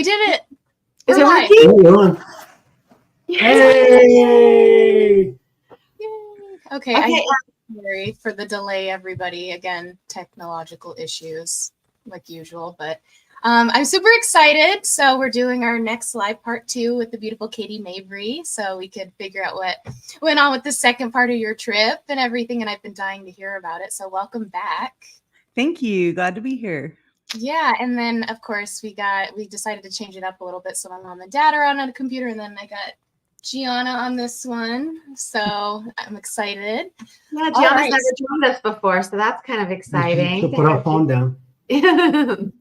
We did it. Is it live. working? Hey! Okay. I'm sorry for the delay, everybody. Again, technological issues like usual, but I'm super excited. So we're doing our next live part 2 with the beautiful Katie Mabrey, so we could figure out what went on with the second part of your trip and everything. And I've been dying to hear about it. So welcome back. Thank you. Glad to be here. Yeah, and then of course we decided to change it up a little bit. So my mom and dad are on a computer, and then I got Gianna on this one, so I'm excited. Yeah, Gianna's never joined us before, so that's kind of exciting. So put our phone down. Yeah, you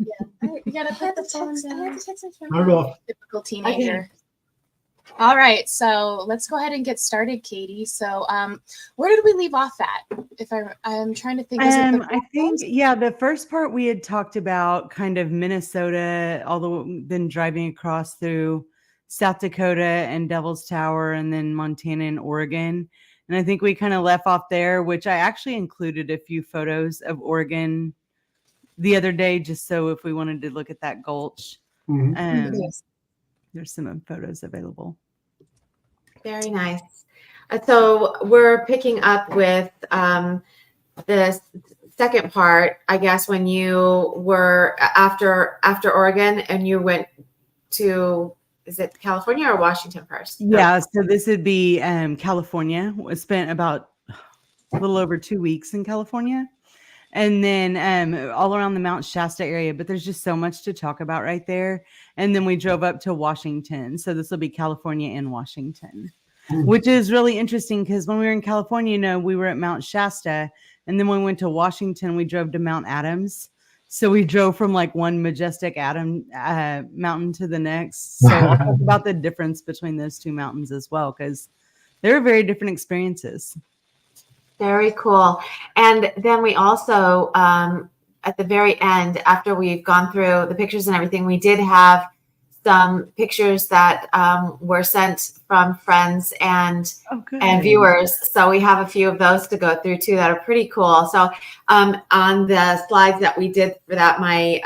gotta put the phone down. Turn it off. Typical teenager. Okay. All right, so let's go ahead and get started, Katie. So, where did we leave off at? If I'm trying to think. I think the first part we had talked about kind of Minnesota, then driving across through South Dakota and Devil's Tower, and then Montana and Oregon. And I think we kind of left off there, which I actually included a few photos of Oregon the other day, just so if we wanted to look at that gulch. There's some photos available. Very nice. So we're picking up with the second part, I guess, when you were after Oregon and you went to, is it California or Washington first? Yeah, so this would be California. We spent about a little over 2 weeks in California. And then all around the Mount Shasta area, but there's just so much to talk about right there. And then we drove up to Washington. So this will be California and Washington, which is really interesting because when we were in California, we were at Mount Shasta. And then when we went to Washington, we drove to Mount Adams. So we drove from like one majestic mountain to the next. So I'll talk about the difference between those two mountains as well, because they're very different experiences. Very cool. And then we also, at the very end, after we've gone through the pictures and everything, we did have some pictures that were sent from friends and viewers. So we have a few of those to go through too that are pretty cool. So on the slides that we did for that, my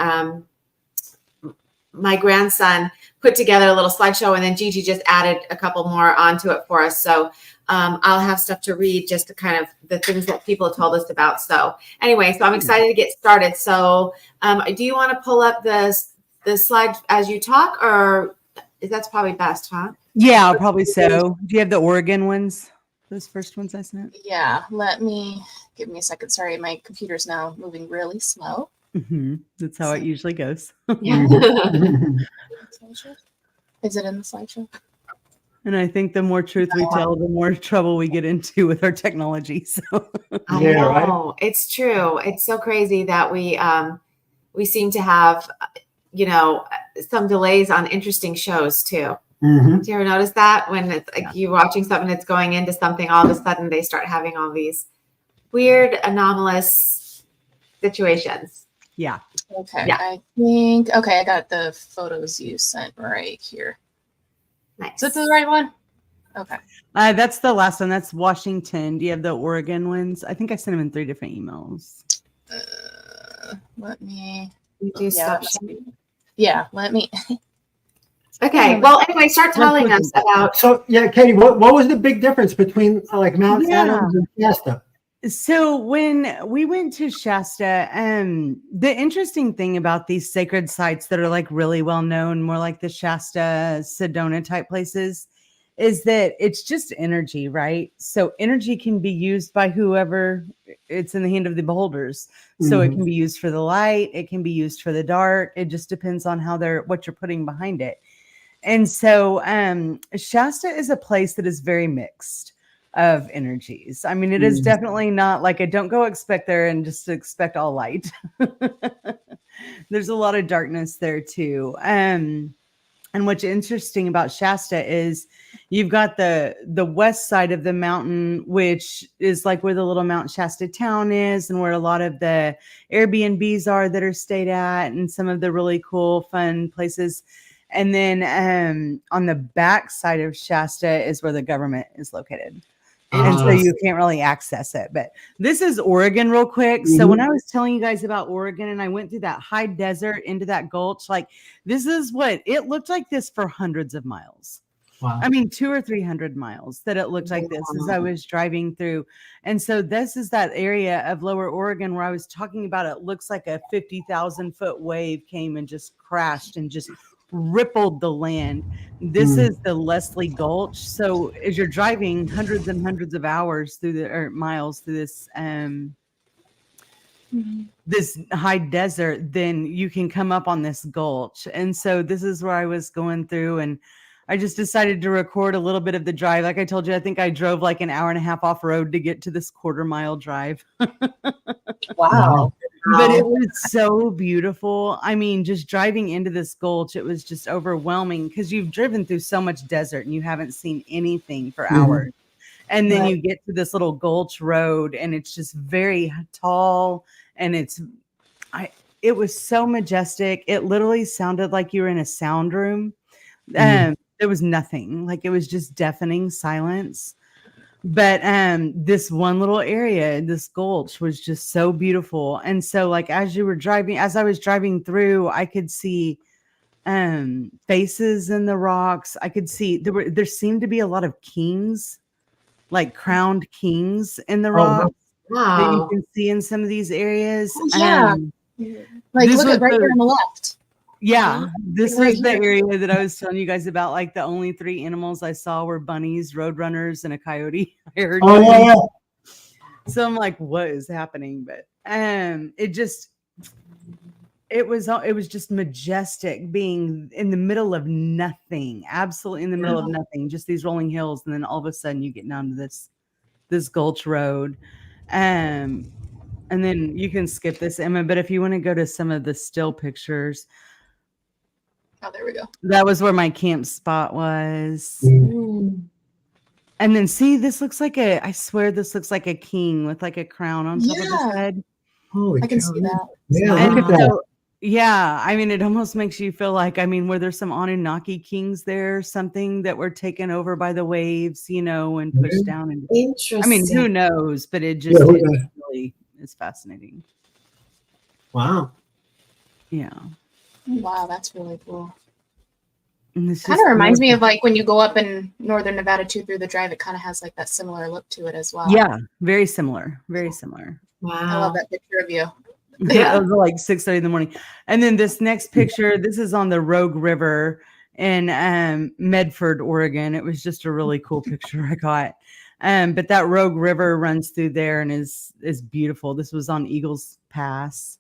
grandson put together a little slideshow, and then Gigi just added a couple more onto it for us. So I'll have stuff to read, just to kind of the things that people told us about. So anyway, so I'm excited to get started. So do you want to pull up the slide as you talk, or that's probably best, huh? Yeah, probably so. Do you have the Oregon ones? Those first ones I sent? Yeah, give me a second. Sorry, my computer's now moving really slow. Mm-hmm. That's how it usually goes. Yeah. Is it in the slideshow? And I think the more truth we tell, the more trouble we get into with our technology. So I know, right? It's true. It's so crazy that we seem to have, some delays on interesting shows too. Mm-hmm. Do you ever notice that when it's like you're watching something that's going into something, all of a sudden they start having all these weird, anomalous situations? Yeah. Okay. Yeah. I got the photos you sent right here. Nice. So it's the right one? Okay. That's the last one. That's Washington. Do you have the Oregon ones? I think I sent them in 3 different emails. Let me. You do stop. Let me. Okay. Well, anyway, start telling us about. So, Katie, what was the big difference between like Mount Adams and Shasta? So when we went to Shasta, the interesting thing about these sacred sites that are like really well known, more like the Shasta, Sedona type places, is that it's just energy, right? So energy can be used by whoever, it's in the hand of the beholders. So it can be used for the light, it can be used for the dark. It just depends on what you're putting behind it. And so Shasta is a place that is very mixed of energies. I mean, it is definitely not like a don't go expect there and just expect all light. There's a lot of darkness there too. And what's interesting about Shasta is you've got the west side of the mountain, which is like where the little Mount Shasta town is and where a lot of the Airbnbs are that are stayed at and some of the really cool, fun places. And then on the back side of Shasta is where the government is located. And so you can't really access it. But this is Oregon real quick. So when I was telling you guys about Oregon and I went through that high desert into that gulch, like this is what it looked like this for hundreds of miles. Wow. I mean, 200 or 300 miles that it looked like this as I was driving through. And so this is that area of Lower Oregon where I was talking about. It looks like a 50,000-foot wave came and just crashed and just rippled the land. This is the Leslie Gulch. So as you're driving hundreds and hundreds of hours through miles through this this high desert, then you can come up on this gulch. And so this is where I was going through, and I just decided to record a little bit of the drive. Like I told you, I think I drove like an hour and a half off road to get to this 1/4-mile drive. Wow. But it was so beautiful. I mean, just driving into this gulch, it was just overwhelming because you've driven through so much desert and you haven't seen anything for hours. And then you get to this little gulch road and it's just very tall, and it was so majestic. It literally sounded like you were in a sound room. There was nothing, like it was just deafening silence. But this one little area, this gulch, was just so beautiful. And so like as I was driving through, I could see faces in the rocks. I could see there seemed to be a lot of kings, like crowned kings in the rocks that you can see in some of these areas. Like look at right here on the left. Yeah, this was the area that I was telling you guys about. Like the only 3 animals I saw were bunnies, roadrunners, and a coyote. I heard. So I'm like, what is happening? But it was just majestic being in the middle of nothing, absolutely in the middle of nothing, just these rolling hills, and then all of a sudden you get down to this gulch road. And then you can skip this, Emma, but if you want to go to some of the still pictures. Oh, there we go. That was where my camp spot was. And then see, this looks like I swear this looks like a king with like a crown on top of his head. Holy I can see that. Yeah, look at that. So, yeah, I mean, it almost makes you feel like, I mean, were there some Anunnaki kings there, something that were taken over by the waves, and pushed down? And Interesting. I mean, who knows? But it just it really is fascinating. Wow. Yeah. Wow, that's really cool. Kind of reminds me of like when you go up in northern Nevada too through the drive. It kind of has like that similar look to it as well. Yeah, very similar. Very similar. Wow. I love that picture of you. Yeah, it was like 6:30 in the morning. And then this next picture, this is on the Rogue River in Medford, Oregon. It was just a really cool picture I got. But that Rogue River runs through there and is beautiful. This was on Eagles Pass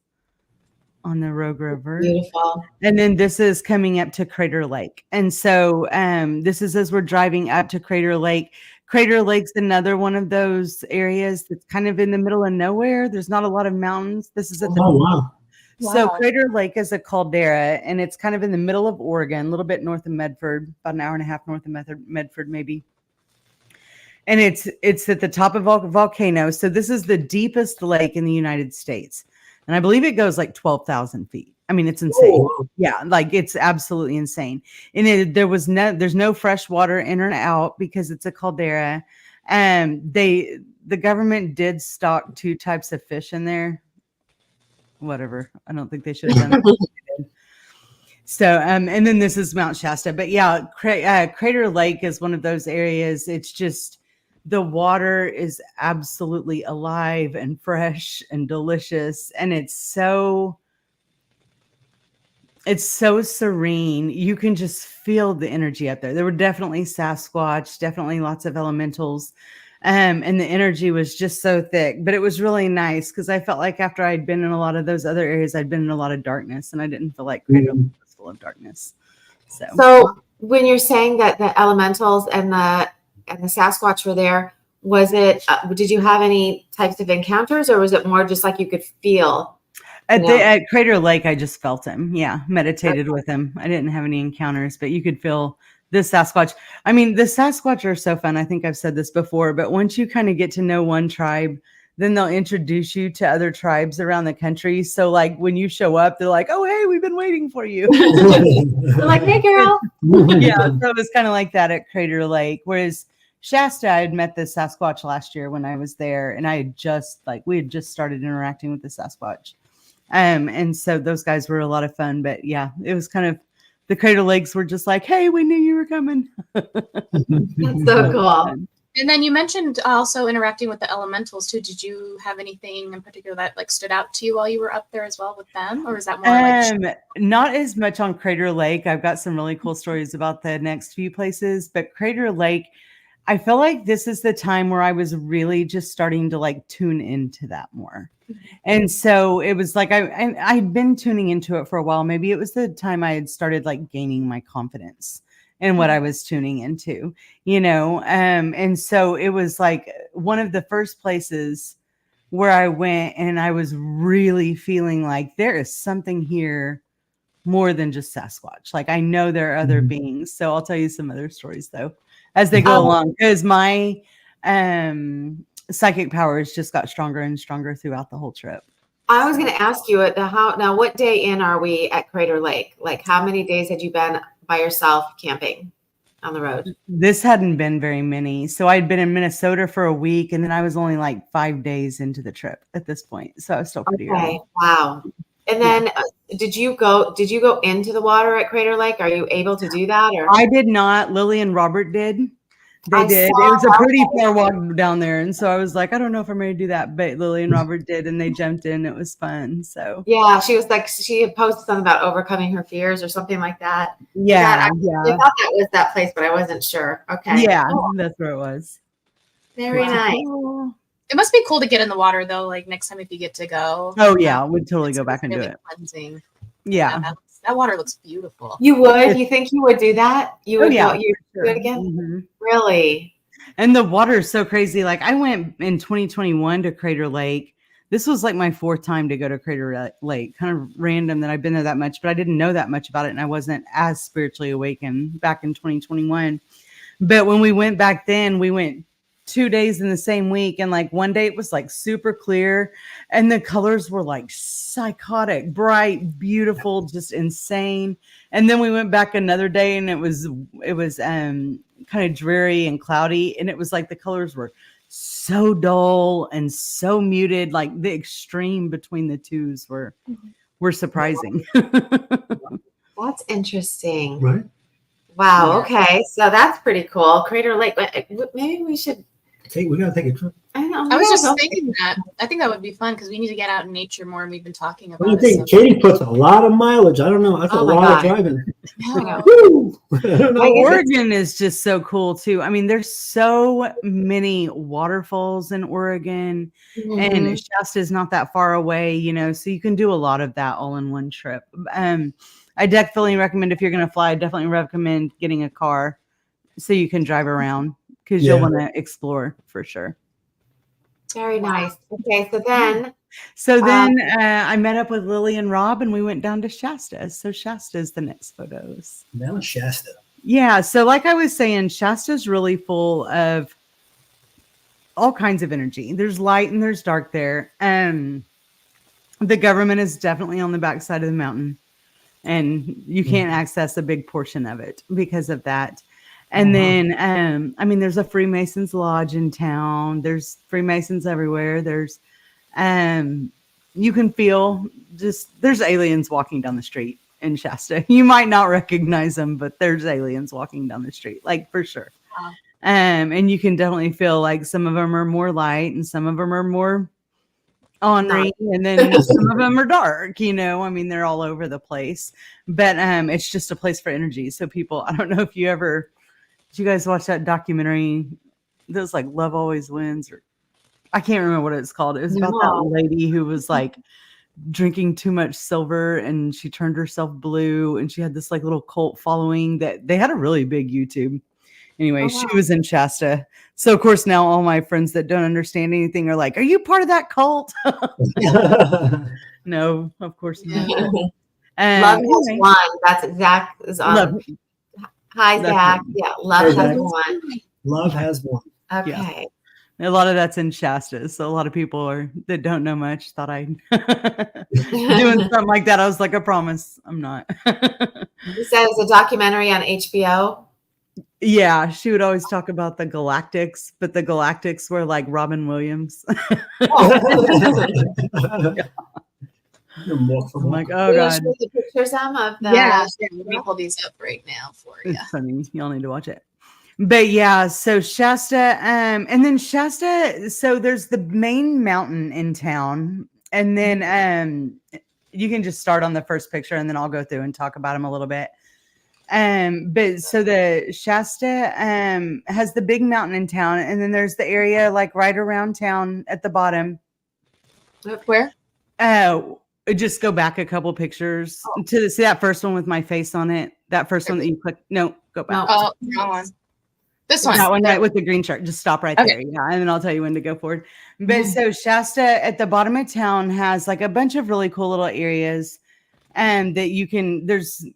on the Rogue River. Beautiful. And then this is coming up to Crater Lake. And so this is as we're driving up to Crater Lake. Crater Lake's another one of those areas that's kind of in the middle of nowhere. There's not a lot of mountains. This is at the wow. So Crater Lake is a caldera, and it's kind of in the middle of Oregon, a little bit north of Medford, about an hour and a half north of Medford, maybe. And it's at the top of a volcano. So this is the deepest lake in the United States. And I believe it goes like 12,000 feet. I mean, it's insane. Oh. Yeah, like it's absolutely insane. And there's no fresh water in or out because it's a caldera. And the government did stock 2 types of fish in there. Whatever. I don't think they should have done that. So, and then this is Mount Shasta. But yeah, Crater Lake is one of those areas. It's just, the water is absolutely alive and fresh and delicious. And it's so serene. You can just feel the energy up there. There were definitely Sasquatch, definitely lots of elementals. And the energy was just so thick, but it was really nice because I felt like after I'd been in a lot of those other areas, I'd been in a lot of darkness and I didn't feel like Crater Lake was full of darkness. So when you're saying that the elementals and the Sasquatch were there, was it, did you have any types of encounters or was it more just like you could feel? At Crater Lake, I just felt him. Yeah. Meditated with him. I didn't have any encounters, but you could feel the Sasquatch. I mean, the Sasquatch are so fun. I think I've said this before, but once you kind of get to know one tribe, then they'll introduce you to other tribes around the country. So like when you show up, they're like, oh, hey, we've been waiting for you. They're like, hey, girl. Yeah. So it was kind of like that at Crater Lake. Whereas Shasta, I had met the Sasquatch last year when I was there, and I had we had just started interacting with the Sasquatch. And so those guys were a lot of fun, but yeah, it was kind of, the Crater Lakes were just like, hey, we knew you were coming. That's so cool. And then you mentioned also interacting with the elementals too. Did you have anything in particular that like stood out to you while you were up there as well with them, or is that more like not as much on Crater Lake? I've got some really cool stories about the next few places, but Crater Lake, I feel like this is the time where I was really just starting to like tune into that more. And so it was like I'd been tuning into it for a while. Maybe it was the time I had started like gaining my confidence in what I was tuning into, you know. And so it was like one of the first places where I went and I was really feeling like there is something here more than just Sasquatch. Like I know there are other beings. So I'll tell you some other stories though as they go along, because my psychic powers just got stronger and stronger throughout the whole trip. I was going to ask you now, what day in are we at Crater Lake? Like how many days had you been by yourself camping on the road? This hadn't been very many. So I'd been in Minnesota for a week, and then I was only like 5 days into the trip at this point. So I was still pretty early. Wow. And then did you go into the water at Crater Lake? Are you able to do that? Or I did not. Lily and Robert did. They did. It was a pretty far walk down there. And so I was like, I don't know if I'm ready to do that. But Lily and Robert did, and they jumped in. It was fun. So yeah, she was like, she had posted something about overcoming her fears or something like that. Yeah. I thought that was that place, but I wasn't sure. Okay. Yeah, that's where it was. Very nice. It must be cool to get in the water though, like next time if you get to go. Oh yeah, we'd totally go back and really do it. Cleansing. Yeah. That water looks beautiful. You would? You think you would do that? You would go, you sure. do it again? Mm-hmm. Really? And the water is so crazy. Like I went in 2021 to Crater Lake. This was like my 4th time to go to Crater Lake. Kind of random that I've been there that much, but I didn't know that much about it. And I wasn't as spiritually awakened back in 2021. But when we went back then, we went 2 days in the same week. And like one day it was like super clear and the colors were like psychotic, bright, beautiful, just insane. And then we went back another day and it was kind of dreary and cloudy. And it was like the colors were so dull and so muted. Like the extreme between the twos were surprising. That's interesting. Right. Wow. Yeah. Okay. So that's pretty cool. Crater Lake. Maybe we should. We gotta take a trip. I know. I was just thinking that. I think that would be fun because we need to get out in nature more, and we've been talking about What do you it. think? Katie puts a lot of mileage. I don't know. That's a lot of driving. Yeah. Woo! I don't know. Oregon is just so cool too. I mean, there's so many waterfalls in Oregon, and Shasta is not that far away, you know, so you can do a lot of that all in one trip. I definitely recommend, if you're going to fly, I definitely recommend getting a car so you can drive around, because you'll want to explore for sure. Very nice. Okay, so then I met up with Lily and Rob, and we went down to Shasta. So Shasta is the next photos. Down Shasta. Yeah. So like I was saying, Shasta is really full of all kinds of energy. There's light and there's dark there. The government is definitely on the backside of the mountain, and you can't access a big portion of it because of that. And then, I mean, there's a Freemasons lodge in town. There's Freemasons everywhere. There's, you can feel there's aliens walking down the street in Shasta. You might not recognize them, but there's aliens walking down the street, like for sure. Wow. And you can definitely feel like some of them are more light and some of them are more ornery, and then some of them are dark, you know. I mean, they're all over the place, but it's just a place for energy. So people, I don't know if did you guys watch that documentary that was like Love Always Wins, or I can't remember what it's called. It was about that lady who was like drinking too much silver and she turned herself blue, and she had this like little cult following that they had a really big YouTube. Anyway, she was in Shasta. So of course now all my friends that don't understand anything are like, are you part of that cult? No, of course not. Love has won. That's Zach is on. Love. Hi, Zach. Yeah, love has won. Love has won. Okay. Yeah. A lot of that's in Shasta. So a lot of people that don't know much thought I'd doing something like that. I was like, I promise I'm not. You said it's a documentary on HBO. Yeah, she would always talk about the Galactics, but the Galactics were like Robin Williams. I'm like, oh God. Show the pictures of the Yeah, let me pull these up right now for you. It's funny. Y'all need to watch it. But yeah, so Shasta, and then Shasta, so there's the main mountain in town, and then you can just start on the first picture and then I'll go through and talk about them a little bit. But so the Shasta has the big mountain in town, and then there's the area like right around town at the bottom. Where? Just go back a couple pictures to see that first one with my face on it. That first one that you clicked. No, go back. Oh, wrong one. This one. That one right with the green shirt. Just stop right there. Yeah. And then I'll tell you when to go forward. But so Shasta at the bottom of town has like a bunch of really cool little areas that you can, there's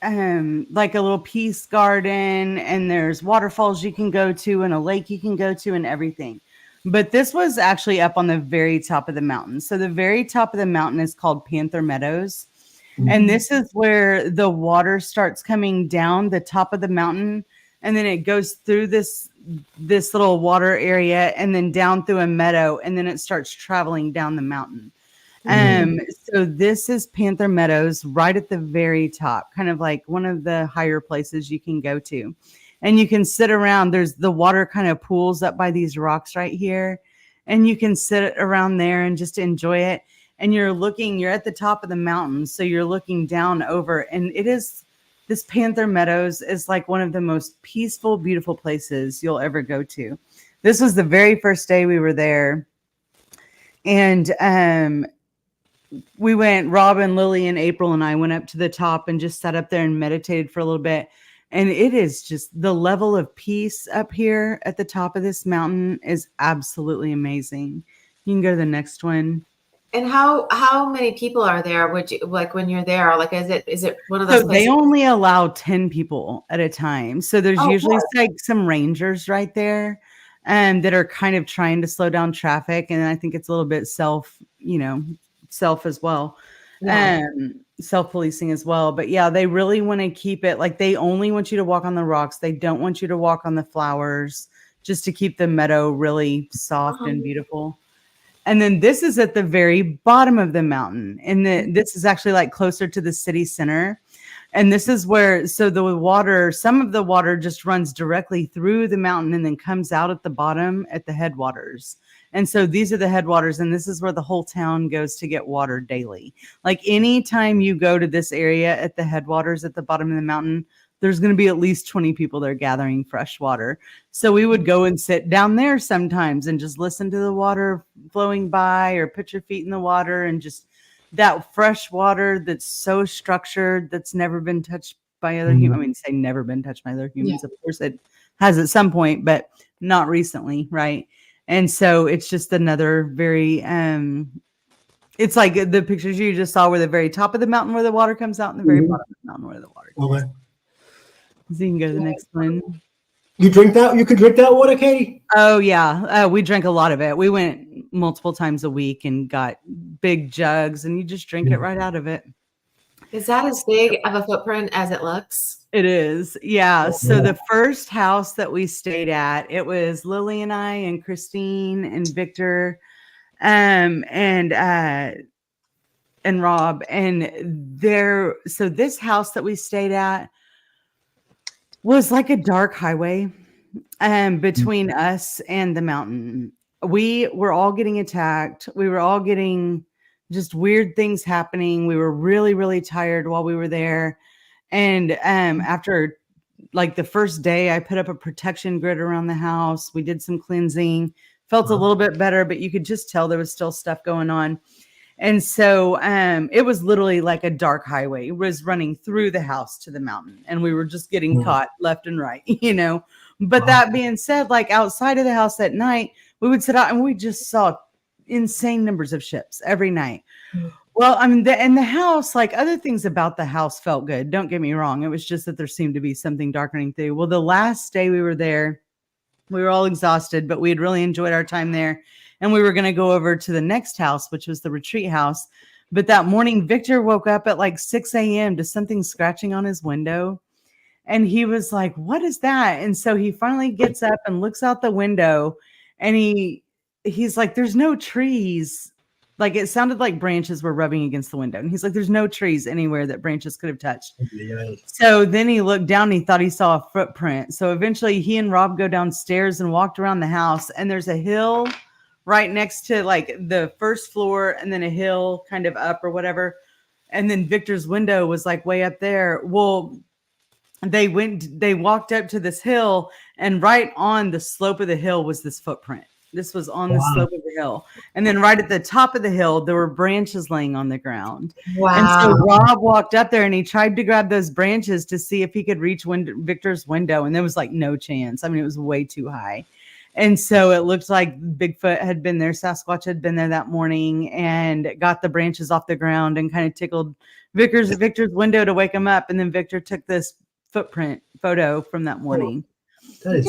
like a little peace garden, and there's waterfalls you can go to and a lake you can go to and everything. But this was actually up on the very top of the mountain. So the very top of the mountain is called Panther Meadows. And this is where the water starts coming down the top of the mountain. And then it goes through this little water area and then down through a meadow. And then it starts traveling down the mountain. So this is Panther Meadows right at the very top, kind of like one of the higher places you can go to. And you can sit around. There's the water kind of pools up by these rocks right here. And you can sit around there and just enjoy it. And you're at the top of the mountain. So you're looking down over, and this Panther Meadows is like one of the most peaceful, beautiful places you'll ever go to. This was the very first day we were there. And we went, Rob and Lily and April and I went up to the top and just sat up there and meditated for a little bit. And it is just the level of peace up here at the top of this mountain is absolutely amazing. You can go to the next one. And how many people are there? Would you like when you're there? Like, is it one of those? So they only allow 10 people at a time. So there's usually like some rangers right there, that are kind of trying to slow down traffic. And I think it's a little bit self as well, self-policing as well. But yeah, they really want to keep it like they only want you to walk on the rocks. They don't want you to walk on the flowers, just to keep the meadow really soft and beautiful. And then this is at the very bottom of the mountain. And this is actually like closer to the city center. And this is where, so some of the water just runs directly through the mountain and then comes out at the bottom at the headwaters. And so these are the headwaters, and this is where the whole town goes to get water daily. Like anytime you go to this area at the headwaters at the bottom of the mountain, there's going to be at least 20 people there gathering fresh water. So we would go and sit down there sometimes and just listen to the water flowing by, or put your feet in the water, and just that fresh water that's so structured, that's never been touched by other humans. I mean, say never been touched by other humans. Yeah. Of course it has at some point, but not recently. Right. And so it's just another very, it's like the pictures you just saw were the very top of the mountain where the water comes out, and the very bottom of the mountain where the water comes out. So you can go to the next one. You drink that? You can drink that water, Katie? Oh, yeah. We drank a lot of it. We went multiple times a week and got big jugs, and you just drink it right out of it. Is that as big of a footprint as it looks? It is. Yeah. So the first house that we stayed at, it was Lily and I and Christine and Victor and Rob. And so this house that we stayed at was like a dark highway between us and the mountain. We were all getting attacked. We were all getting just weird things happening. We were really, really tired while we were there. And after like the first day, I put up a protection grid around the house. We did some cleansing, felt a little bit better, but you could just tell there was still stuff going on. And so it was literally like a dark highway. It was running through the house to the mountain, and we were just getting caught left and right, But that being said, like outside of the house at night, we would sit out and we just saw insane numbers of ships every night. Well, I mean, the house, like other things about the house felt good. Don't get me wrong. It was just that there seemed to be something darkening through. Well, the last day we were there, we were all exhausted, but we had really enjoyed our time there. And we were going to go over to the next house, which was the retreat house. But that morning, Victor woke up at like 6 a.m. to something scratching on his window. And he was like, what is that? And so he finally gets up and looks out the window, and he's like, there's no trees. Like, it sounded like branches were rubbing against the window. And he's like, there's no trees anywhere that branches could have touched. So then he looked down and he thought he saw a footprint. So eventually he and Rob go downstairs and walked around the house, and there's a hill right next to like the first floor, and then a hill kind of up or whatever. And then Victor's window was like way up there. Well, they walked up to this hill, and right on the slope of the hill was this footprint. This was on the slope of the hill. And then right at the top of the hill, there were branches laying on the ground. Wow. And so Rob walked up there and he tried to grab those branches to see if he could reach Victor's window. And there was like no chance. I mean, it was way too high. And so it looked like Bigfoot had been there. Sasquatch had been there that morning and got the branches off the ground and kind of tickled Victor's window to wake him up. And then Victor took this footprint photo from that morning.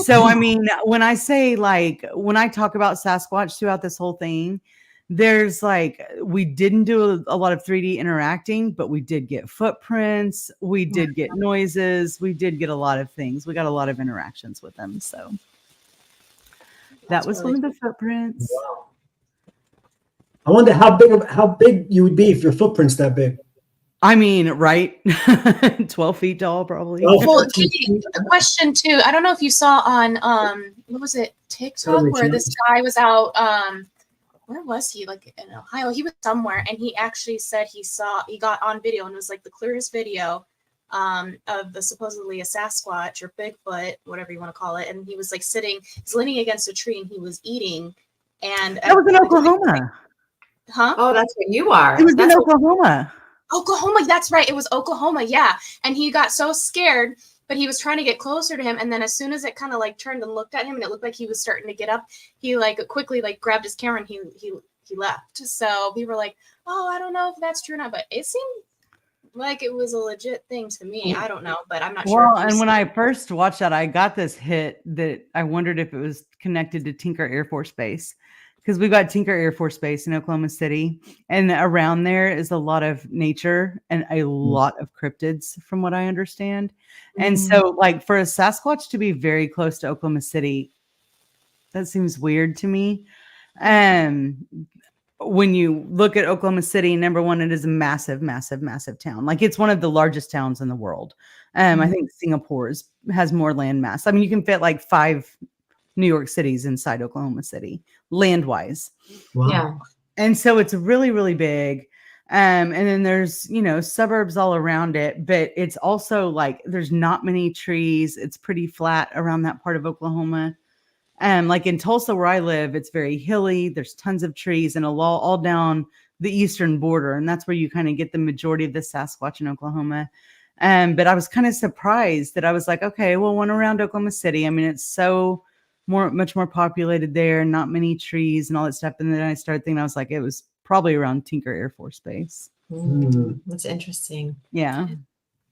So, I mean, when I talk about Sasquatch throughout this whole thing, there's like, we didn't do a lot of 3D interacting, but we did get footprints. We did get noises. We did get a lot of things. We got a lot of interactions with them. So that was one of the footprints. Wow. I wonder how big you would be if your footprint's that big. I mean, right? 12 feet tall, probably. Well, a question too. I don't know if you saw on what was it, TikTok, where this guy was out. Where was he? Like in Ohio. He was somewhere, and he actually said he got on video, and it was like the clearest video of the supposedly a Sasquatch or Bigfoot, whatever you want to call it. And he was like he's leaning against a tree, and he was eating. And that was in Oklahoma. Huh? Oh, that's where you are. It was in Oklahoma. Oklahoma, that's right. It was Oklahoma, yeah. And he got so scared, but he was trying to get closer to him. And then as soon as it kind of like turned and looked at him, and it looked like he was starting to get up, he like quickly like grabbed his camera and he left. So we were like, oh, I don't know if that's true or not, but it seemed like it was a legit thing to me. I don't know, but I'm not sure. Well, and when I first watched that, I got this hit that I wondered if it was connected to Tinker Air Force Base. Because we've got Tinker Air Force Base in Oklahoma City, and around there is a lot of nature and a lot of cryptids, from what I understand. And so, like, for a Sasquatch to be very close to Oklahoma City, that seems weird to me. When you look at Oklahoma City, number one, it is a massive, massive, massive town. Like, it's one of the largest towns in the world. I think Singapore has more land mass. I mean, you can fit like 5 New York cities inside Oklahoma City, land-wise. Wow. Yeah. And so it's really, really big. And then there's, suburbs all around it, but it's also like there's not many trees. It's pretty flat around that part of Oklahoma. Like in Tulsa, where I live, it's very hilly. There's tons of trees and all down the eastern border. And that's where you kind of get the majority of the Sasquatch in Oklahoma. But I was kind of surprised that I was like, okay, well, one around Oklahoma City. I mean, it's much more populated there, not many trees and all that stuff. And then I started thinking, I was like, it was probably around Tinker Air Force Base. That's interesting. Yeah.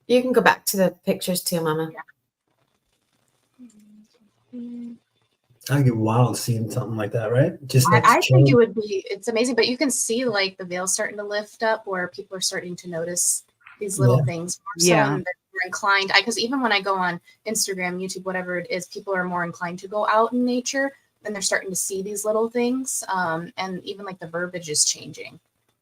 You can go back to the pictures too, Mama. I get wild seeing something like that, right? I think it would be, it's amazing, but you can see like the veil starting to lift up where people are starting to notice these little things more so, and they're inclined, because even when I go on Instagram, YouTube, whatever it is, people are more inclined to go out in nature, and they're starting to see these little things, and even like the verbiage is changing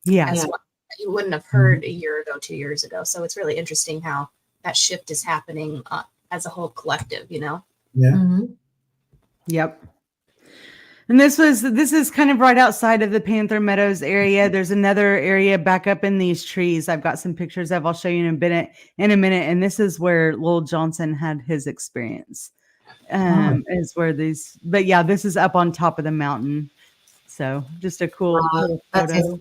as well. You wouldn't have heard a year ago, 2 years ago. So it's really interesting how that shift is happening as a whole collective, Yeah. Yep. And this is kind of right outside of the Panther Meadows area. There's another area back up in these trees. I've got some pictures of. I'll show you in a minute. And this is where Lowell Johnson had his experience. Is where these. But yeah, this is up on top of the mountain. So just a cool photo.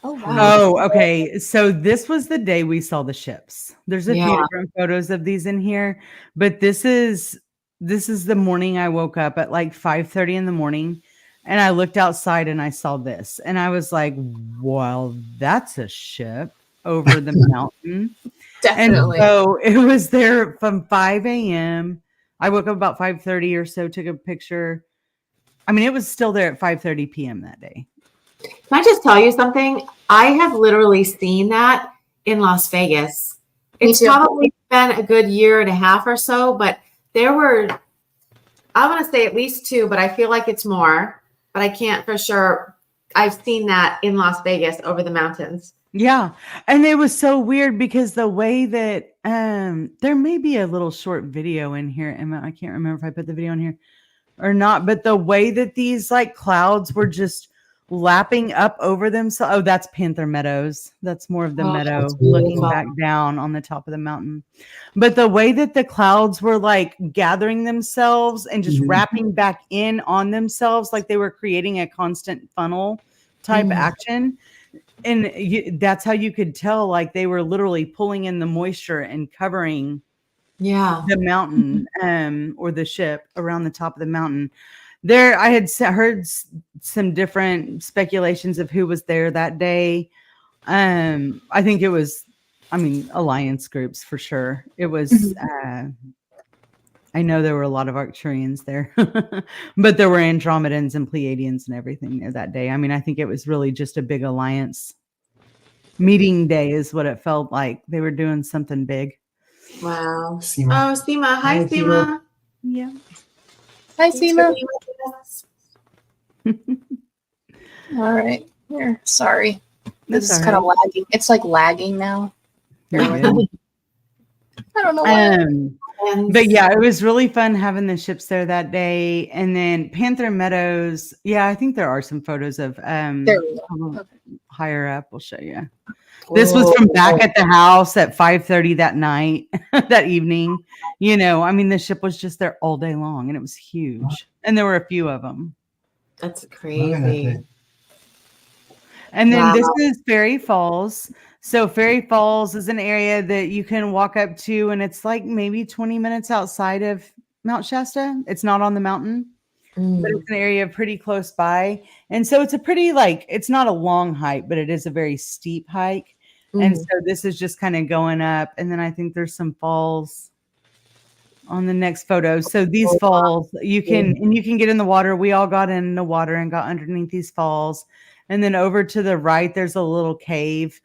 Oh wow. Oh, okay. So this was the day we saw the ships. There's a few different photos of these in here, but this is the morning I woke up at like 5:30 in the morning, and I looked outside and I saw this, and I was like, well, that's a ship over the mountain. Definitely. And so it was there from 5 a.m. I woke up about 5:30 or so, took a picture. I mean, it was still there at 5:30 p.m. that day. Can I just tell you something? I have literally seen that in Las Vegas. It's too. probably been a good year and a half or so, but there were, I want to say at least 2, but I feel like it's more, but I can't for sure. I've seen that in Las Vegas over the mountains. Yeah. And it was so weird because the way that there may be a little short video in here. Emma, I can't remember if I put the video in here or not, but the way that these like clouds were just lapping up over themselves. Oh, that's Panther Meadows. That's more of the meadow looking back down on the top of the mountain. But the way that the clouds were like gathering themselves and just wrapping back in on themselves, like they were creating a constant funnel type action. And that's how you could tell, like they were literally pulling in the moisture and covering the mountain or the ship around the top of the mountain. There, I had heard some different speculations of who was there that day. I think it was, alliance groups for sure. It was, I know there were a lot of Arcturians there, but there were Andromedans and Pleiadians and everything there that day. I mean, I think it was really just a big alliance meeting day is what it felt like. They were doing something big. Wow. Seema. Oh, Seema. Hi, Seema. Yeah. Hi, Seema. All right. Here. Sorry. This is kind of lagging. It's like lagging now. I don't know why. But yeah, it was really fun having the ships there that day. And then Panther Meadows. Yeah, I think there are some photos of higher up. We'll show you. This was from back at the house at 5:30 that night, that evening. You know, I mean, the ship was just there all day long and it was huge. And there were a few of them. That's crazy. And then this is Fairy Falls. So Fairy Falls is an area that you can walk up to, and it's like maybe 20 minutes outside of Mount Shasta. It's not on the mountain, but it's an area pretty close by. And so it's a pretty, like, it's not a long hike, but it is a very steep hike. And so this is just kind of going up. And then I think there's some falls on the next photo. So these falls, you can get in the water. We all got in the water and got underneath these falls. And then over to the right, there's a little cave.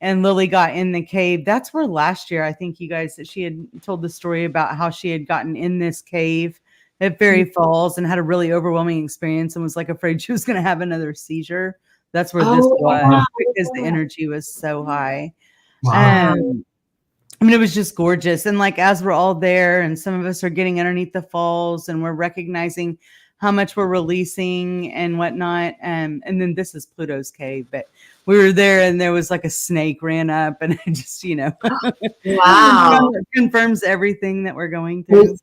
And Lily got in the cave. That's where last year, I think you guys, that she had told the story about how she had gotten in this cave at Fairy Falls and had a really overwhelming experience and was like afraid she was going to have another seizure. That's where this was because the energy was so high. Wow. I mean, it was just gorgeous. And like, as we're all there and some of us are getting underneath the falls and we're recognizing how much we're releasing and whatnot. And then this is Pluto's cave, but we were there and there was like a snake ran up and it just, you know, it confirms everything that we're going through.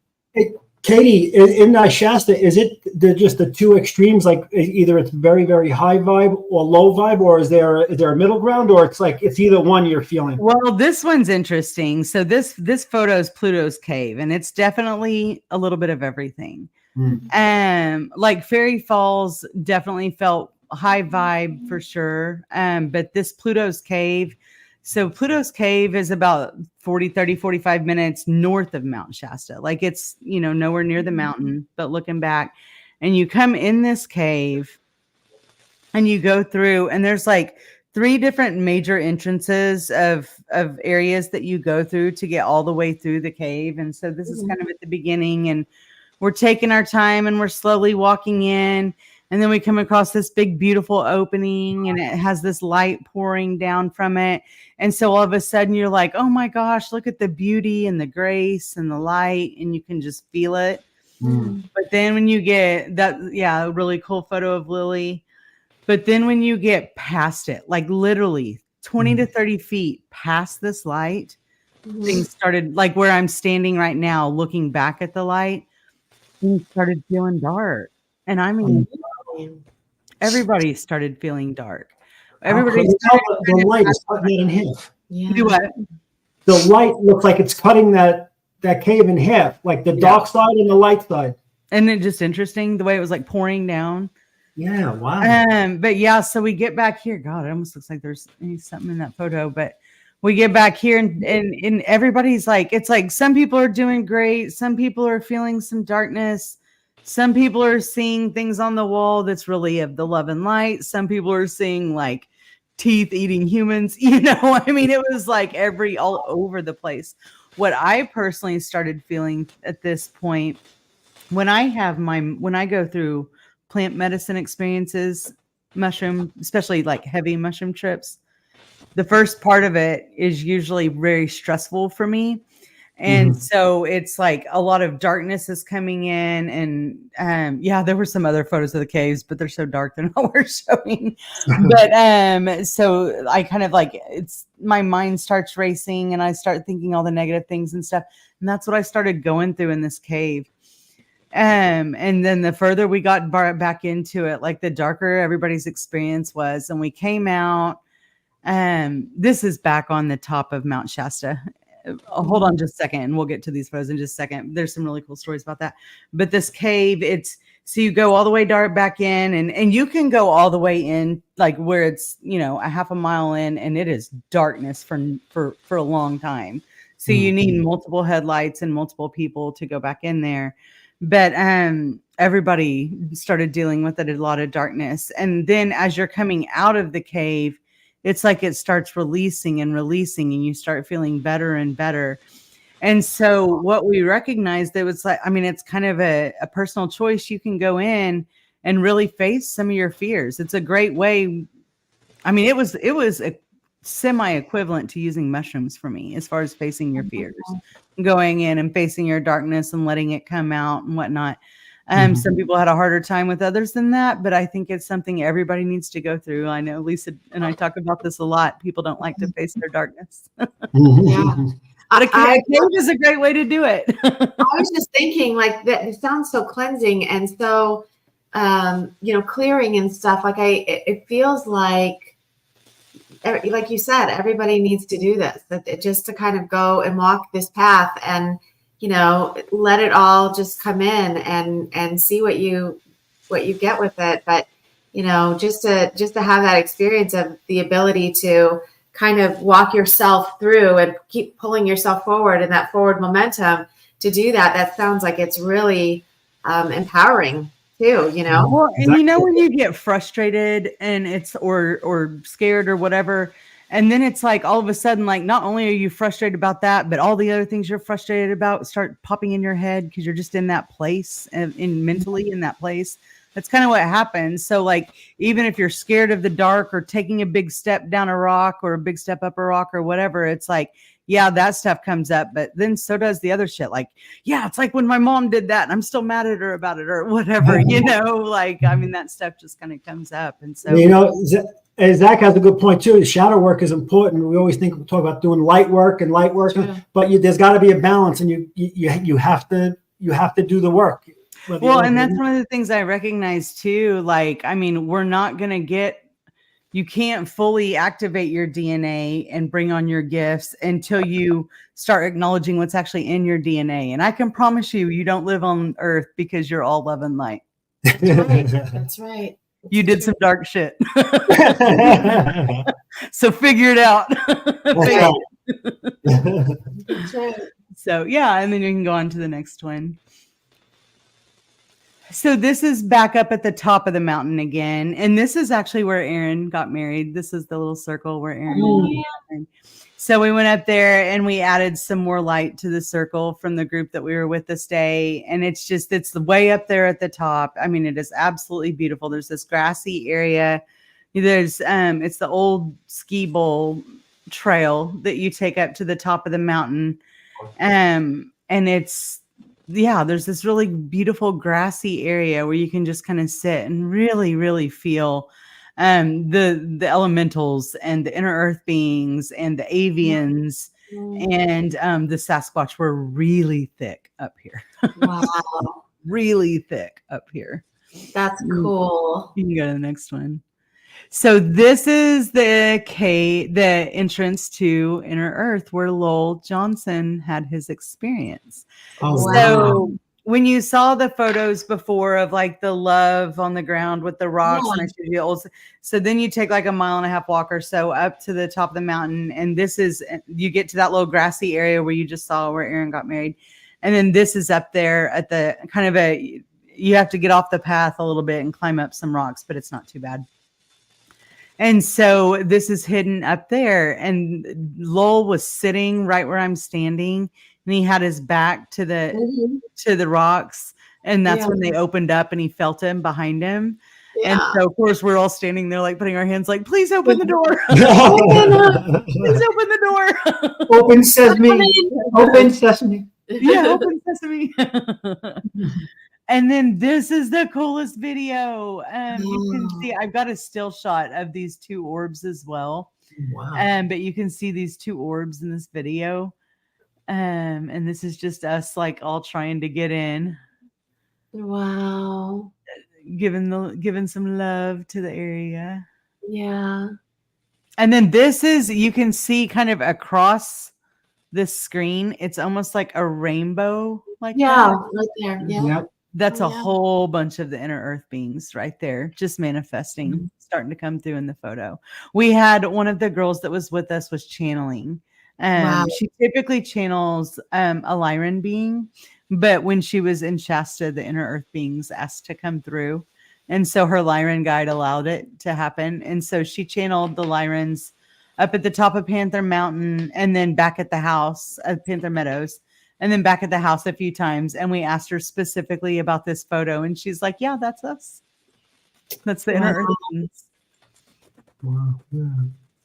Katie, in Shasta, is it just the two extremes? Like either it's very, very high vibe or low vibe, or is there a middle ground, or it's like it's either one you're feeling? Well, this one's interesting. So this photo is Pluto's cave, and it's definitely a little bit of everything. Like Fairy Falls definitely felt high vibe for sure. But this Pluto's cave. So Pluto's cave is about 45 minutes north of Mount Shasta. Like it's, you know, nowhere near the mountain, but looking back and you come in this cave and you go through and there's like 3 different major entrances of areas that you go through to get all the way through the cave. And so this is kind of at the beginning and we're taking our time and we're slowly walking in. And then we come across this big, beautiful opening and it has this light pouring down from it. And so all of a sudden you're like, oh my gosh, look at the beauty and the grace and the light. And you can just feel it. But then when you get that, a really cool photo of Lily. But then when you get past it, like literally 20 to 30 feet past this light, things started like where I'm standing right now, looking back at the light, things started feeling dark. And I mean, everybody started feeling dark. Everybody the light is cutting it in half. Do what? The light looks like it's cutting that cave in half, like the dark side and the light side. And then just interesting the way it was like pouring down. Yeah, wow. But yeah, so we get back here. God, it almost looks like there's something in that photo, but we get back here and everybody's like, it's like some people are doing great. Some people are feeling some darkness. Some people are seeing things on the wall that's really of the love and light. Some people are seeing like teeth eating humans. You know, I mean, it was like all over the place. What I personally started feeling at this point, when I go through plant medicine experiences, mushroom, especially like heavy mushroom trips, the first part of it is usually very stressful for me. And so it's like a lot of darkness is coming in, and yeah, there were some other photos of the caves, but they're so dark they're not worth showing. But so I kind of like, it's my mind starts racing and I start thinking all the negative things and stuff. And that's what I started going through in this cave. And then the further we got back into it, like the darker everybody's experience was, and we came out. This is back on the top of Mount Shasta. Hold on just a second, and we'll get to these photos in just a second. There's some really cool stories about that. But this cave, so you go all the way back in, and you can go all the way in, like where it's, a half a mile in, and it is darkness for a long time. So you need multiple headlights and multiple people to go back in there. But everybody started dealing with it, a lot of darkness. And then as you're coming out of the cave, it's like it starts releasing and you start feeling better and better. And so what we recognized, that was like, I mean, it's kind of a personal choice. You can go in and really face some of your fears. It's a great way. I mean, it was a semi-equivalent to using mushrooms for me, as far as facing your fears, going in and facing your darkness and letting it come out and whatnot. Some people had a harder time with others than that, but I think it's something everybody needs to go through. I know Lisa and I talk about this a lot. People don't like to face their darkness. Yeah. A cave is a great way to do it. I was just thinking, like, that it sounds so cleansing and so, clearing and stuff. Like it feels like you said, everybody needs to do this. Just to kind of go and walk this path and, let it all just come in and see what you get with it. But, just to have that experience of the ability to kind of walk yourself through and keep pulling yourself forward and that forward momentum to do that sounds like it's really empowering too, Well, and when you get frustrated and it's or scared or whatever, and then it's like all of a sudden, like, not only are you frustrated about that, but all the other things you're frustrated about start popping in your head because you're just in that place and mentally in that place. That's kind of what happens. So, like, even if you're scared of the dark or taking a big step down a rock or a big step up a rock or whatever, it's like, yeah, that stuff comes up, but then so does the other shit. Like, yeah, it's like when my mom did that and I'm still mad at her about it or whatever, like, I mean, that stuff just kind of comes up. And so, Zach has a good point too. Shadow work is important. We always talk about doing light work, but there's got to be a balance, and you have to do the work. Well, and that's one of the things I recognize too. Like, I mean, you can't fully activate your DNA and bring on your gifts until you start acknowledging what's actually in your DNA. And I can promise you don't live on Earth because you're all love and light. That's right. You did some dark shit. So figure it out. That's right. So, yeah. And then you can go on to the next one. So this is back up at the top of the mountain again. And this is actually where Aaron got married. This is the little circle where Aaron got married. So we went up there and we added some more light to the circle from the group that we were with this day. And it's the way up there at the top. I mean, it is absolutely beautiful. There's this grassy area. There's it's the old ski bowl trail that you take up to the top of the mountain. And there's this really beautiful grassy area where you can just kind of sit and really, really feel the elementals and the inner earth beings and the avians and the Sasquatch were really thick up here. Wow. Really thick up here. That's cool. You can go to the next one. So this is the entrance to Inner Earth where Lowell Johnson had his experience. Oh, wow. So when you saw the photos before of like the love on the ground with the rocks, and I showed you old, so then you take like a 1.5 mile walk or so up to the top of the mountain, and you get to that little grassy area where you just saw where Aaron got married, and then this is up there at the kind of you have to get off the path a little bit and climb up some rocks, but it's not too bad. And so this is hidden up there. And Lowell was sitting right where I'm standing, and he had his back to the rocks. And that's when they opened up and he felt him behind him. Yeah. And so of course we're all standing there like putting our hands like, please open the door. Please open the door. Open sesame. Open sesame. Yeah, open sesame. And then this is the coolest video. You can see I've got a still shot of these two orbs as well. Wow. But you can see these two orbs in this video. And this is just us like all trying to get in. Wow. Giving some love to the area. Yeah. And then this is, you can see kind of across this screen, it's almost like a rainbow, like Yeah, that. right there. Yeah. Yep. That's a whole bunch of the inner earth beings right there, just manifesting, starting to come through in the photo. We had one of the girls that was with us was channeling. Wow. She typically channels a Lyran being, but when she was in Shasta, the inner earth beings asked to come through. And so her Lyran guide allowed it to happen. And so she channeled the Lyrans up at the top of Panther Mountain and then back at the house at Panther Meadows. And then back at the house a few times. And we asked her specifically about this photo. And she's like, yeah, that's us. That's the inner earth beings. Wow. Yeah.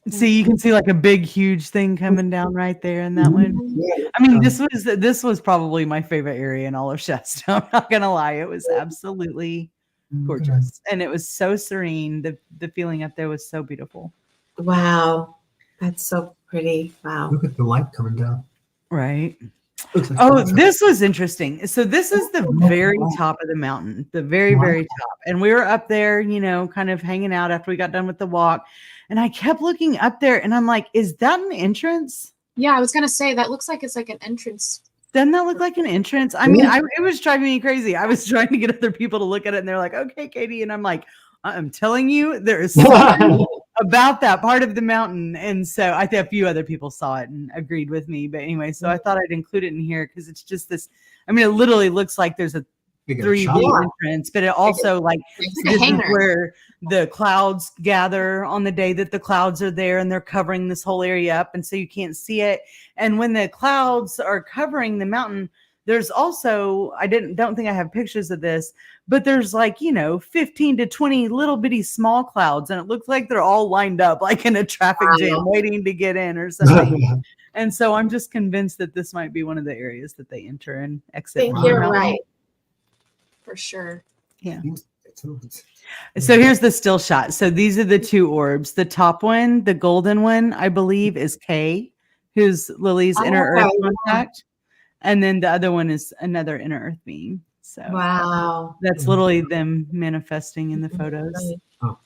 See, you can see like a big, huge thing coming down right there in that one. Yeah. I mean, this was probably my favorite area in all of Shasta. I'm not gonna lie. It was absolutely gorgeous. And it was so serene. The feeling up there was so beautiful. Wow. That's so pretty. Wow. Look at the light coming down. Right. Looks like Oh, sunset. this was interesting. So this is the very top of the mountain, the very, very top. And we were up there, you know, kind of hanging out after we got done with the walk. And I kept looking up there and I'm like, is that an entrance? Yeah, I was gonna say that looks like it's like an entrance. Doesn't that look like an entrance? I mean, it was driving me crazy. I was trying to get other people to look at it and they're like, okay, Katie. And I'm like, I'm telling you, there is something about that part of the mountain. And so I think a few other people saw it and agreed with me. But anyway, so I thought I'd include it in here because it's just this. I mean, it literally looks like there's a 3D entrance, but it also like this is where the clouds gather on the day that the clouds are there and they're covering this whole area up. And so you can't see it. And when the clouds are covering the mountain, there's also, don't think I have pictures of this, but there's like, 15 to 20 little bitty small clouds. And it looks like they're all lined up like in a traffic jam waiting to get in or something. And so I'm just convinced that this might be one of the areas that they enter and exit. I think you're right. For sure. Yeah. So here's the still shot. So these are the two orbs. The top one, the golden one, I believe is Kay, who's Lily's inner earth contact. And then the other one is another inner earth being. So wow. That's literally them manifesting in the photos. Wow,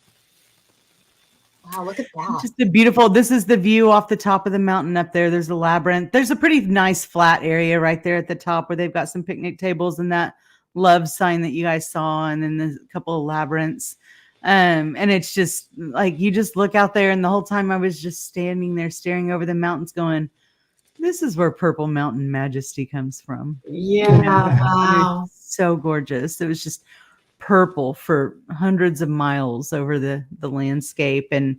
look at that. Just a beautiful, this is the view off the top of the mountain up there. There's a labyrinth. There's a pretty nice flat area right there at the top where they've got some picnic tables and that love sign that you guys saw, and then there's a couple of labyrinths. And it's just like, you just look out there, and the whole time I was just standing there staring over the mountains going, this is where Purple Mountain Majesty comes from. Yeah. Wow. So gorgeous. It was just purple for hundreds of miles over the landscape. And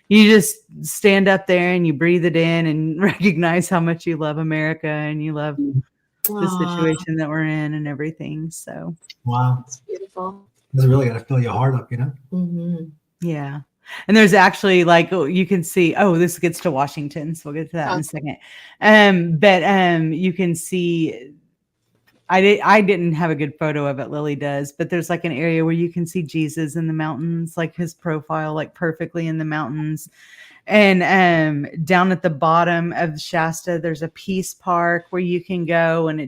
you just stand up there and you breathe it in and recognize how much you love America and you love the situation that we're in and everything. So wow, it's beautiful. This is really gonna fill your heart up, Yeah. And there's actually like, you can see, this gets to Washington, so we'll get to that in a second. But you can see, I didn't have a good photo of it, Lily does, but there's like an area where you can see Jesus in the mountains, like his profile, like perfectly in the mountains. And down at the bottom of Shasta, there's a peace park where you can go, and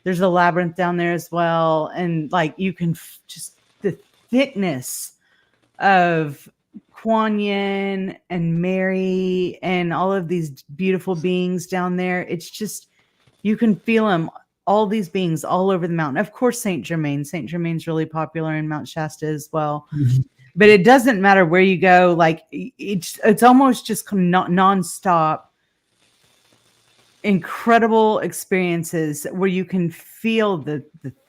there's a labyrinth down there as well. And like, you can just the thickness of Kuan Yin and Mary and all of these beautiful beings down there. It's just, you can feel them, all these beings all over the mountain. Of course, Saint Germain's really popular in Mount Shasta as well. But it doesn't matter where you go. Like it's almost just nonstop incredible experiences where you can feel the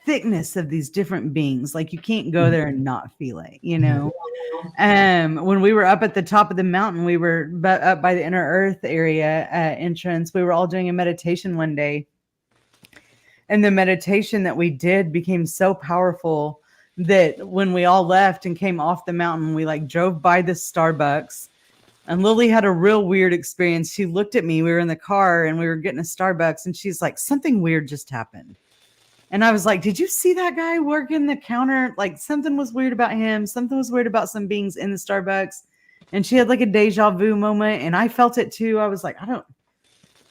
thickness of these different beings. Like you can't go there and not feel it, you know. When we were up at the top of the mountain, we were up by the inner earth area entrance. We were all doing a meditation one day, and the meditation that we did became so powerful that when we all left and came off the mountain, we like drove by the Starbucks. And Lily had a real weird experience. She looked at me. We were in the car and we were getting a Starbucks, and she's like, something weird just happened. And I was like, did you see that guy working the counter? Like something was weird about him. Something was weird about some beings in the Starbucks. And she had like a deja vu moment. And I felt it too. I was like,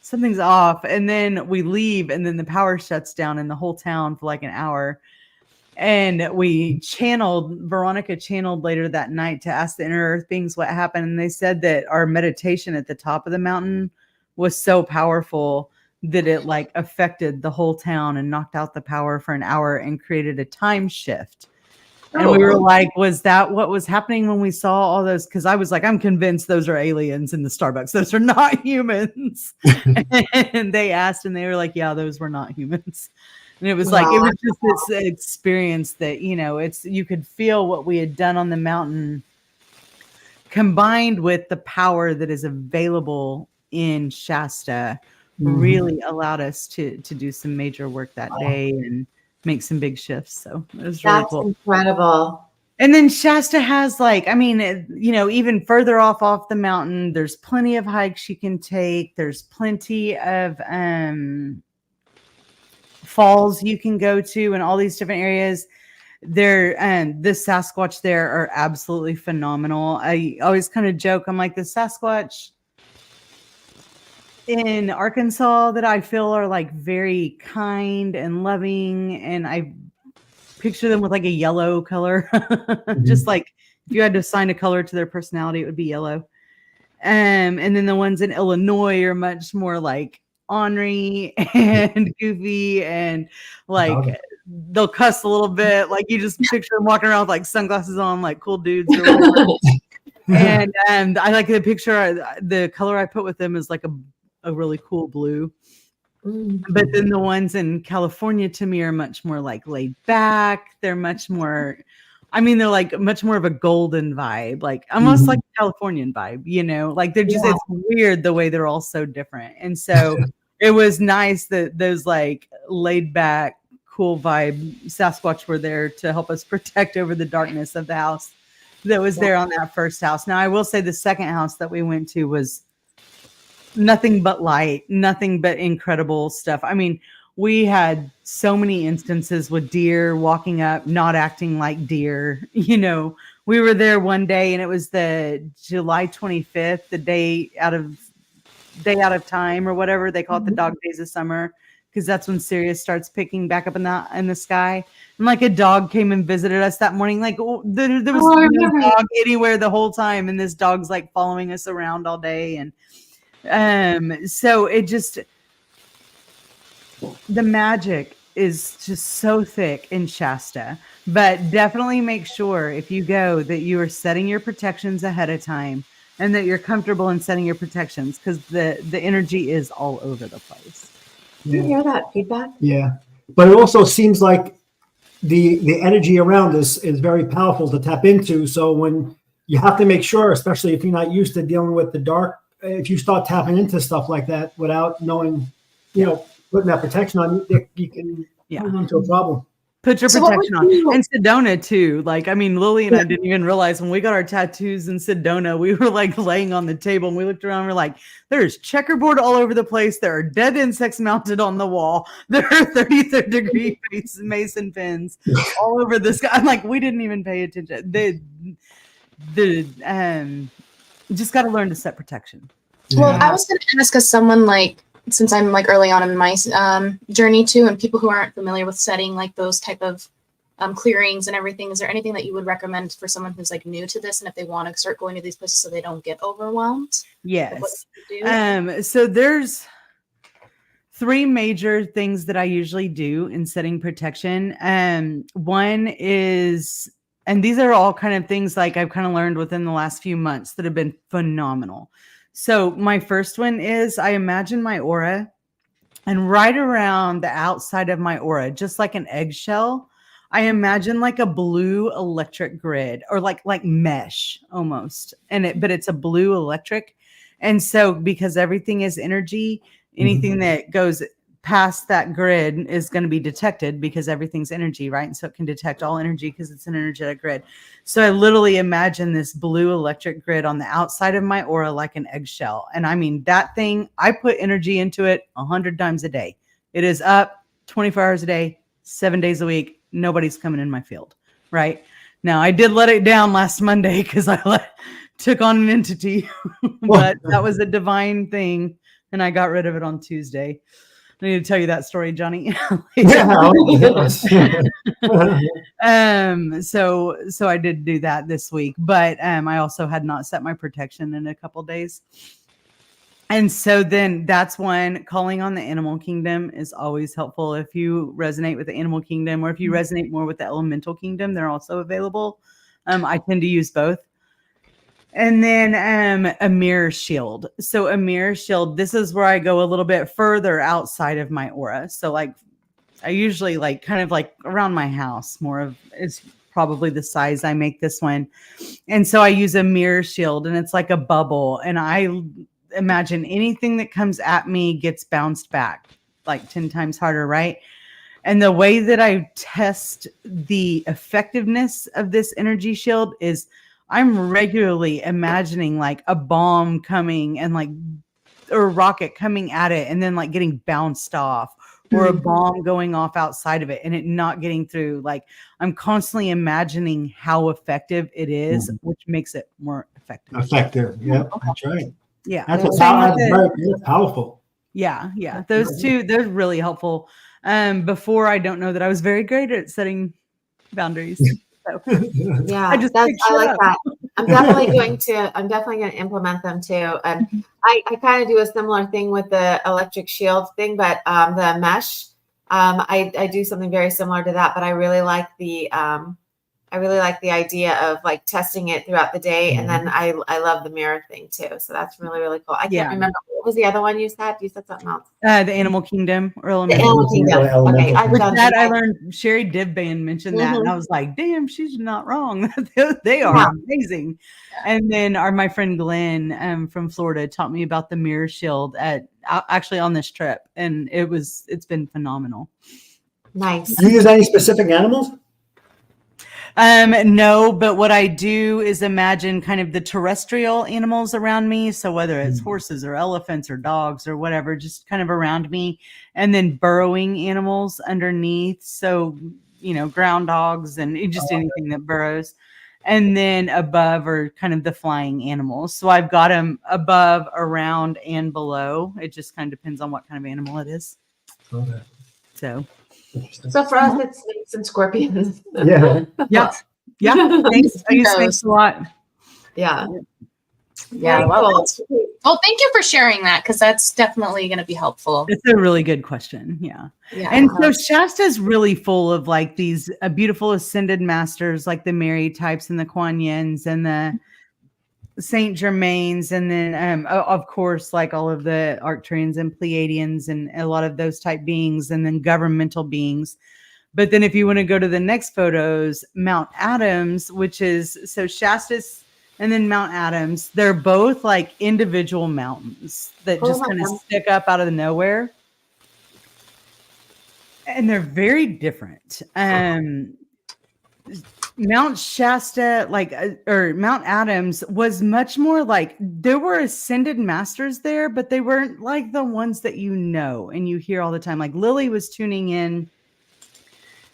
something's off. And then we leave, and then the power shuts down in the whole town for like an hour. And Veronica channeled later that night to ask the inner earth beings what happened. And they said that our meditation at the top of the mountain was so powerful that it like affected the whole town and knocked out the power for an hour and created a time shift. And we were like, was that what was happening when we saw all those? Because I was like, I'm convinced those are aliens in the Starbucks. Those are not humans. And they asked, and they were like, yeah, those were not humans. And it was like, it was just this experience that, you know, you could feel what we had done on the mountain combined with the power that is available in Shasta really allowed us to do some major work that day and make some big shifts. So it was really cool. That's incredible. And then Shasta has like, I mean, you know, even further off the mountain, there's plenty of hikes you can take. There's plenty of, falls you can go to in all these different areas. The Sasquatch there are absolutely phenomenal. I always kind of joke, I'm like, the Sasquatch in Arkansas that I feel are like very kind and loving, and I picture them with like a yellow color. Just like if you had to assign a color to their personality, it would be yellow. And then the ones in Illinois are much more like ornery and goofy, and like they'll cuss a little bit. Like you just picture them walking around with like sunglasses on, like cool dudes. Or whatever. And I like the picture. The color I put with them is like a really cool blue. But then the ones in California to me are much more like laid back. They're much more, I mean, they're like much more of a golden vibe, like almost like a Californian vibe, you know, like they're just, it's weird the way they're all so different. And so it was nice that those like laid back, cool vibe Sasquatch were there to help us protect over the darkness of the house that was there on that first house. Now, I will say the second house that we went to was nothing but light, nothing but incredible stuff. I mean, we had so many instances with deer walking up, not acting like deer. You know, we were there one day and it was the July 25th, the day out of time or whatever they call it, the dog days of summer, because that's when Sirius starts picking back up in the sky. And like a dog came and visited us that morning. Like there was no dog anywhere the whole time, and this dog's like following us around all day. And so it just, the magic is just so thick in Shasta. But definitely make sure if you go that you are setting your protections ahead of time and that you're comfortable in setting your protections, because the energy is all over the place. Do you hear that feedback? Yeah. But it also seems like the energy around is very powerful to tap into. So when you have to make sure, especially if you're not used to dealing with the dark, if you start tapping into stuff like that without knowing, you know, putting that protection on, you can run into a problem. Put your protection on. And Sedona too. Like, I mean, Lily and I didn't even realize when we got our tattoos in Sedona, we were like laying on the table and we looked around and we're like, there's checkerboard all over the place. There are dead insects mounted on the wall. There are 33rd degree mason pins all over the sky. I'm like, we didn't even pay attention. Just got to learn to set protection. Well, I was going to ask, as someone like, since I'm like early on in my journey too, and people who aren't familiar with setting like those type of clearings and everything, is there anything that you would recommend for someone who's like new to this and if they want to start going to these places so they don't get overwhelmed? Yes. So there's 3 major things that I usually do in setting protection. One is, and these are all kind of things like I've kind of learned within the last few months that have been phenomenal. So my first one is I imagine my aura And right around the outside of my aura, just like an eggshell, I imagine like a blue electric grid or like mesh almost. But it's a blue electric. And so because everything is energy, anything that goes past that grid is going to be detected because everything's energy, right? And so it can detect all energy because it's an energetic grid. So I literally imagine this blue electric grid on the outside of my aura like an eggshell. And I mean, that thing, I put energy into it 100 times a day. It is up 24 hours a day, 7 days a week. Nobody's coming in my field, right? Now, I did let it down last Monday because took on an entity, but that was a divine thing. And I got rid of it on Tuesday. I need to tell you that story, Johnny. So I did do that this week, but I also had not set my protection in a couple days. And so then that's when calling on the animal kingdom is always helpful. If you resonate with the animal kingdom, or if you resonate more with the elemental kingdom, they're also available. I tend to use both. And then a mirror shield. So a mirror shield, this is where I go a little bit further outside of my aura. So like I usually like kind of like around my house, more of is probably the size I make this one. And so I use a mirror shield, and it's like a bubble. And I imagine anything that comes at me gets bounced back like 10 times harder, right? And the way that I test the effectiveness of this energy shield is I'm regularly imagining like a bomb coming and like, or a rocket coming at it and then like getting bounced off, or a bomb going off outside of it and it not getting through. Like I'm constantly imagining how effective it is, which makes it more effective. Yeah, that's right. Yeah. That's powerful. Yeah. Yeah. Those two, they're really helpful. Before, I don't know that I was very great at setting boundaries. So yeah, I like that. I'm definitely going to implement them too. And I kind of do a similar thing with the electric shield thing, but the mesh, I do something very similar to that. But I really like the idea of like testing it throughout the day, and then I love the mirror thing too. So that's really cool. I can't remember what was the other one you said. You said something else. The animal kingdom or elemental. The animal kingdom. Okay, I learned Sherry Dibban mentioned that, and I was like, "Damn, she's not wrong. They are amazing." And then my friend Glenn from Florida taught me about the mirror shield actually on this trip, and it's been phenomenal. Nice. Do you use any specific animals? No, but what I do is imagine kind of the terrestrial animals around me. So whether it's horses or elephants or dogs or whatever, just kind of around me, and then burrowing animals underneath. So, ground dogs and just anything that burrows. And then above are kind of the flying animals. So I've got them above, around, and below. It just kind of depends on what kind of animal it is. Okay. So for us, it's snakes and scorpions. Yeah. Thanks. I use snakes a lot. Yeah. Well, thank you for sharing that, because that's definitely going to be helpful. It's a really good question. Yeah. And so Shasta is really full of like these beautiful ascended masters, like the Mary types and the Kuan Yins and the Saint Germains, and then of course like all of the Arcturians and Pleiadians and a lot of those type beings, and then governmental beings. But then if you want to go to the next photos, Mount Adams, which is so Shasta's, and then Mount Adams, they're both like individual mountains that just kind of stick up out of the nowhere, and they're very different. Mount Shasta, or Mount Adams, was much more like there were ascended masters there, but they weren't like the ones that and you hear all the time. Like Lily was tuning in,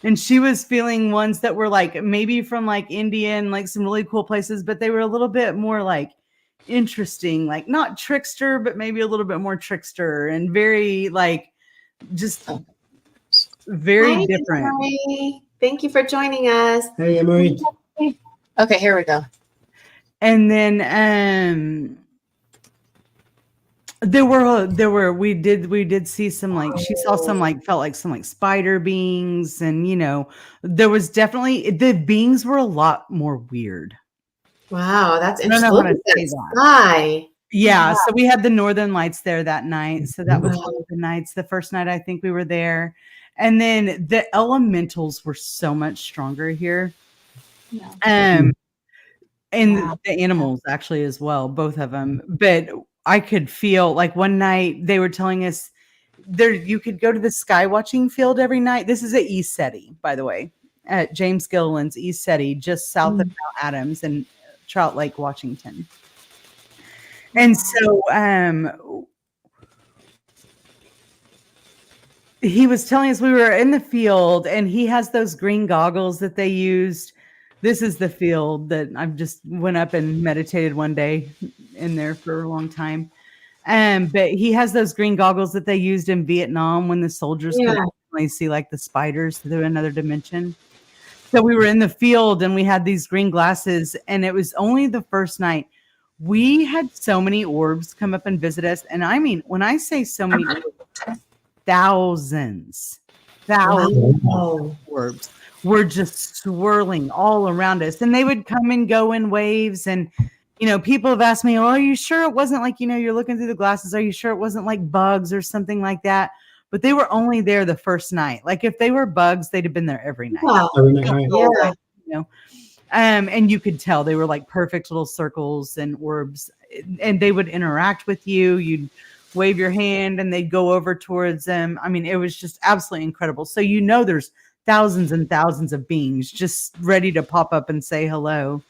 and she was feeling ones that were like maybe from like India and like some really cool places, but they were a little bit more like interesting, like not trickster, but maybe a little bit more trickster, and very like just very different. Mabrey. Thank you for joining us. Hey, Marie. Okay, here we go. And then we did see some like she saw some like felt like some like spider beings, and there was definitely the beings were a lot more weird. Wow, that's interesting. I don't know how to say that. Yeah, so we had the Northern Lights there that night. So that was one of the nights. The first night I think we were there. And then the elementals were so much stronger here. Yeah. And Wow. the animals actually as well, both of them. But I could feel like one night they were telling us there you could go to the sky watching field every night. This is at East Seti, by the way, at James Gilliland's East Seti, just south of Mount Adams in Trout Lake, Washington. And so he was telling us we were in the field and he has those green goggles that they used. This is the field that I've just went up and meditated one day in there for a long time. But he has those green goggles that they used in Vietnam when the soldiers could only see like the spiders through another dimension. So we were in the field and we had these green glasses, and it was only the first night. We had so many orbs come up and visit us. And I mean, when I say so many orbs, thousands orbs were just swirling all around us. And they would come and go in waves. And, you know, people have asked me, oh, are you sure it wasn't like, you know, you're looking through the glasses. Are you sure it wasn't like bugs or something like that? But they were only there the first night. Like if they were bugs, they'd have been there every night. Wow. Every night, right? Yeah. You know, and you could tell they were like perfect little circles and orbs, and they would interact with you. You'd wave your hand and they'd go over towards them. I mean, it was just absolutely incredible. So, you know, there's thousands and thousands of beings just ready to pop up and say hello.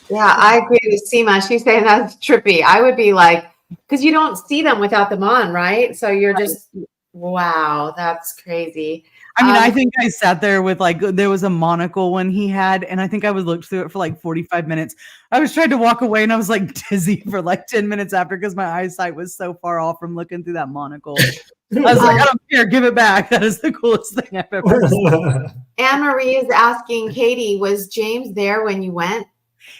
Yeah, I agree with Seema. She's saying that's trippy. I would be like, because you don't see them without them on, right? So you're just, wow, that's crazy. I mean, I think I sat there with like, there was a monocle one he had, and I think I was looked through it for like 45 minutes. I was trying to walk away and I was like dizzy for like 10 minutes after because my eyesight was so far off from looking through that monocle. I was like, I don't care, give it back. That is the coolest thing I've ever seen. Anne-Marie is asking, Katie, was James there when you went?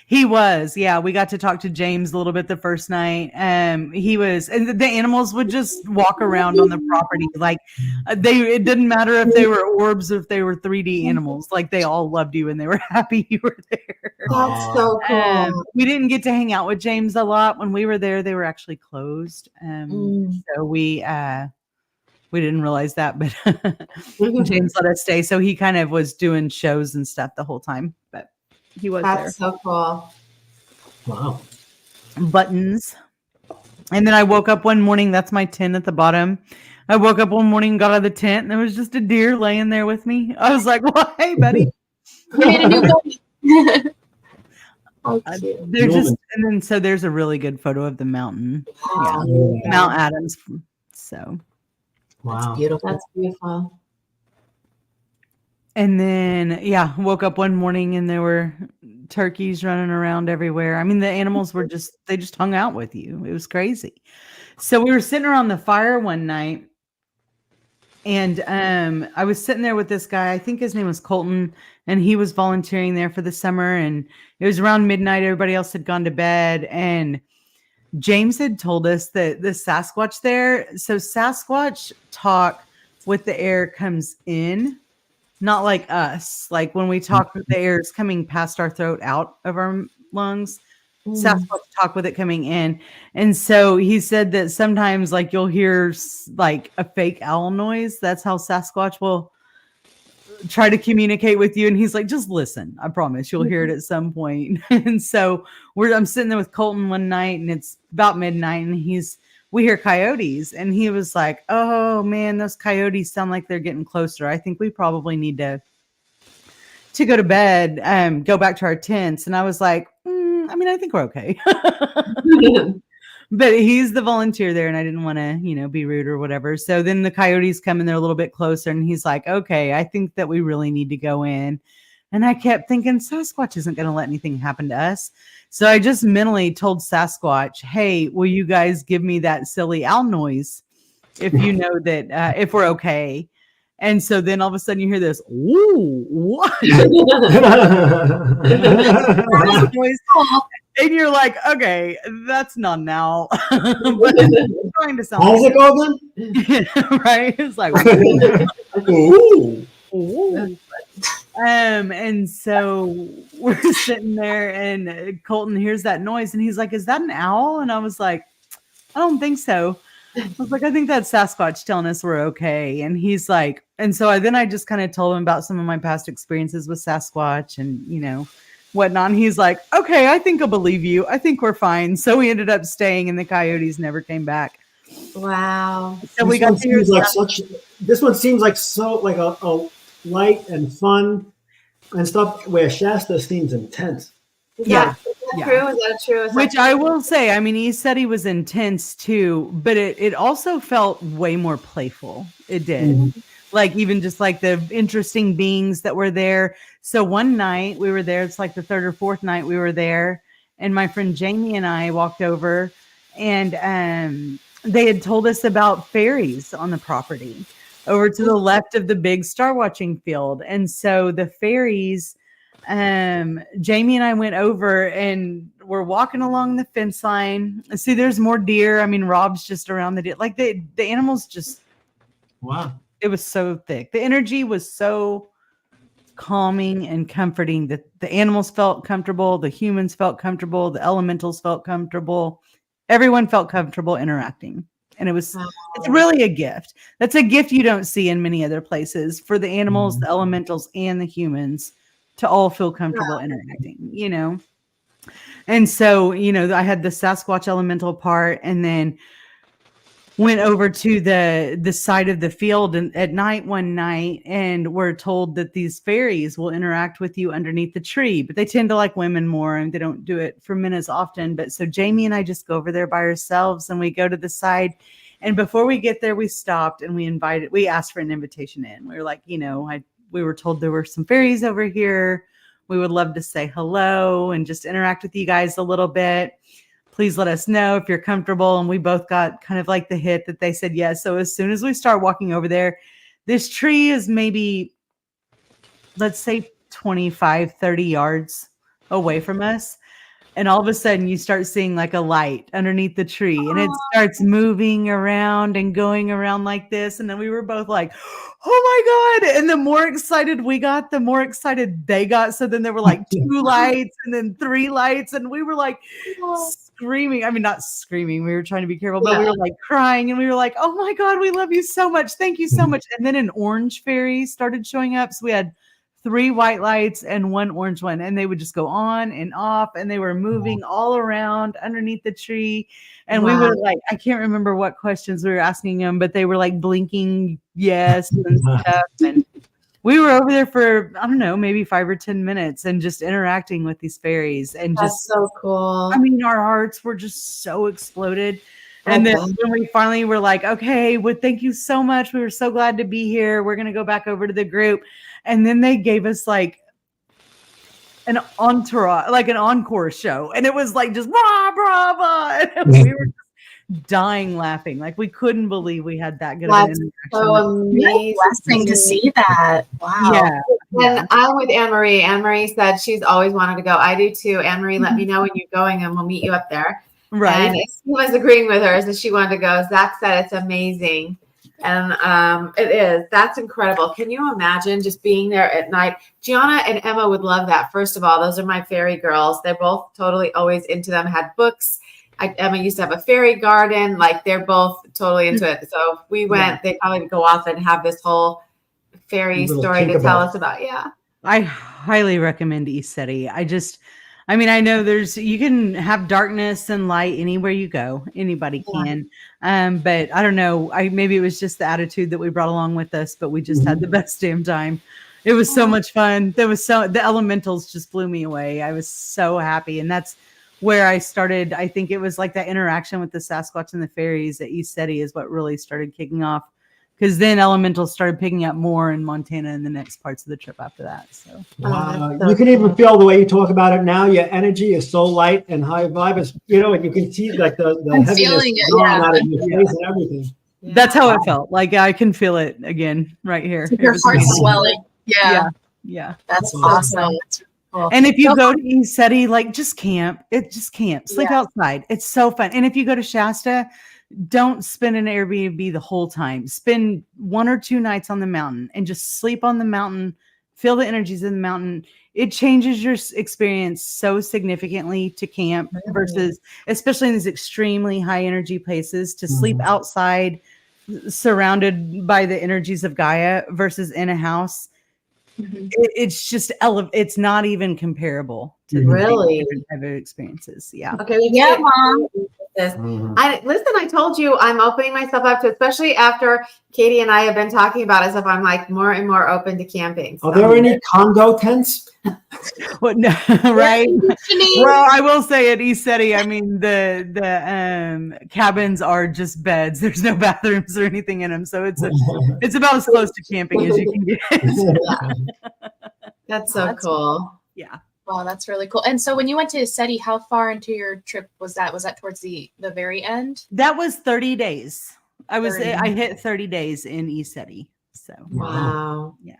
He was, yeah. We got to talk to James a little bit the first night. He was, and the animals would just walk around on the property. Like it didn't matter if they were orbs or if they were 3D animals. Like they all loved you and they were happy you were there. That's so cool. We didn't get to hang out with James a lot when we were there. They were actually closed. So we didn't realize that, but James let us stay. So he kind of was doing shows and stuff the whole time, but he was there. That's so cool. Wow. Buttons. And then I woke up one morning. That's my tent at the bottom. I woke up one morning, got out of the tent, and there was just a deer laying there with me. I was like, well, hey, buddy. You made a new buddy. They're just, and then so there's a really good photo of the mountain. Yeah. Mount Adams. So. Wow. That's beautiful. That's beautiful. And then, yeah, woke up one morning and there were turkeys running around everywhere. I mean, the animals were they just hung out with you. It was crazy. So we were sitting around the fire one night and I was sitting there with this guy. I think his name was Colton, and he was volunteering there for the summer. And it was around midnight. Everybody else had gone to bed. And James had told us that the Sasquatch there, so Sasquatch talk with the air comes in. Not like us. Like when we talk, the air is coming past our throat, out of our lungs. Sasquatch talk with it coming in. And so he said that sometimes like you'll hear like a fake owl noise. That's how Sasquatch will try to communicate with you. And he's like, just listen. I promise you'll hear it at some point. And so I'm sitting there with Colton one night and it's about midnight and we hear coyotes, and he was like, oh man, those coyotes sound like they're getting closer. I think we probably need to go to bed, go back to our tents. And I was like, I mean, I think we're okay. But he's the volunteer there and I didn't want to, be rude or whatever. So then the coyotes come and they're a little bit closer and he's like, okay, I think that we really need to go in. And I kept thinking Sasquatch isn't going to let anything happen to us. So I just mentally told Sasquatch, hey, will you guys give me that silly owl noise if you know that if we're okay? And so then all of a sudden you hear this, ooh, what? And you're like, okay, that's not an owl. But it's trying to sound How's it go then? right? It's like, Ooh. ooh. And so we're sitting there, and Colton hears that noise, and he's like, "Is that an owl?" And I was like, "I don't think so." I was like, "I think that's Sasquatch telling us we're okay." And he's like, and so I just kind of told him about some of my past experiences with Sasquatch and, whatnot. And he's like, "Okay, I think I'll believe you. I think we're fine." So we ended up staying, and the coyotes never came back. Wow. So we got to hear this one seems like so like a light and fun and stuff, where Shasta seems intense. Is Yeah. that true? Is that true? Which I will say, I mean, he said he was intense too, but it also felt way more playful. It did. Mhm. Like even just like the interesting beings that were there. So one night we were there, it's like the third or fourth night we were there, and my friend Jamie and I walked over, and they had told us about fairies on the property over to the left of the big star watching field. And so the fairies, Jamie and I went over, and we're walking along the fence line. See, there's more deer. I mean, Rob's just around the deer. Like the animals just, Wow. it was so thick. The energy was so calming and comforting that the animals felt comfortable. The humans felt comfortable. The elementals felt comfortable. Everyone felt comfortable interacting. And it's really a gift. That's a gift you don't see in many other places, for the animals, the elementals, and the humans to all feel comfortable interacting, And so, I had the Sasquatch elemental part, and then went over to the side of the field and at night one night, and we're told that these fairies will interact with you underneath the tree, but they tend to like women more, and they don't do it for men as often. But so Jamie and I just go over there by ourselves, and we go to the side, and before we get there, we stopped and we asked for an invitation in. We were like, we were told there were some fairies over here. We would love to say hello and just interact with you guys a little bit. Please let us know if you're comfortable. And we both got kind of like the hit that they said yes. So as soon as we start walking over there, this tree is maybe, let's say 25, 30 yards away from us. And all of a sudden you start seeing like a light underneath the tree, and it starts moving around and going around like this. And then we were both like, "Oh my God." And the more excited we got, the more excited they got. So then there were like 2 lights and then 3 lights, and we were like screaming. I mean, not screaming. We were trying to be careful, but we were like crying, and we were like, "Oh my God, we love you so much. Thank you so much." And then an orange fairy started showing up. So we had 3 white lights and 1 orange one, and they would just go on and off, and they were moving all around underneath the tree. And we were like, I can't remember what questions we were asking them, but they were like blinking yes and stuff. And we were over there for, I don't know, maybe 5 or 10 minutes and just interacting with these fairies. And that's so cool. I mean, our hearts were just so exploded. And then when we finally were like, "Okay, well, thank you so much. We were so glad to be here. We're going to go back over to the group." And then they gave us like an entourage, like an encore show. And it was like just blah, blah, blah. And we were just dying laughing. Like we couldn't believe we had that good of an interaction. So amazing. Blessing to see that. Wow. Yeah. And I'm with Anne-Marie. Anne-Marie said she's always wanted to go. I do too. Anne-Marie, let me know when you're going, and we'll meet you up there. Right. And she was agreeing with her, so she wanted to go. Zach said it's amazing. And it is. That's incredible. Can you imagine just being there at night? Gianna and Emma would love that. First of all, those are my fairy girls. They're both totally always into them, had books. Emma used to have a fairy garden. Like they're both totally into it. So if we went, they probably go off and have this whole fairy story to tell us about. Yeah. I highly recommend ECETI. I mean, I know you can have darkness and light anywhere you go. Anybody can. But I don't know. Maybe it was just the attitude that we brought along with us, but we just had the best damn time. It was so much fun. The elementals just blew me away. I was so happy. And that's where I started. I think it was like that interaction with the Sasquatch and the fairies at ECETI is what really started kicking off. Because then elementals started picking up more in Montana and the next parts of the trip after that. So wow. You can even feel the way you talk about it now. Your energy is so light and high vibe. It's, and you can see like the heaviness going out of your face and everything. Yeah. That's how it felt. Like I can feel it again right here. Your heart's swelling. Yeah. That's awesome. That's really cool. And if you go to ECETI, like just camp. Sleep outside. It's so fun. And if you go to Shasta, don't spend an Airbnb the whole time. Spend 1 or 2 nights on the mountain and just sleep on the mountain feel the energies in the mountain. It changes your experience so significantly to camp versus, especially in these extremely high energy places, to sleep outside surrounded by the energies of Gaia versus in a house. It's just it's not even comparable to Really different type of experiences. Yeah. Okay. Yeah, Mom. I told you I'm opening myself up to, especially after Katie and I have been talking about it, stuff. I'm like more and more open to camping. Are there any condo tents? What? No, right. Well, I will say at ECETI, I mean the cabins are just beds. There's no bathrooms or anything in them, so it's about as close to camping as you can get. That's so cool. Yeah. Oh, that's really cool. And so when you went to SETI, how far into your trip was that? Was that towards the very end? That was 30 days. I hit 30 days in ECETI. So wow. Yeah.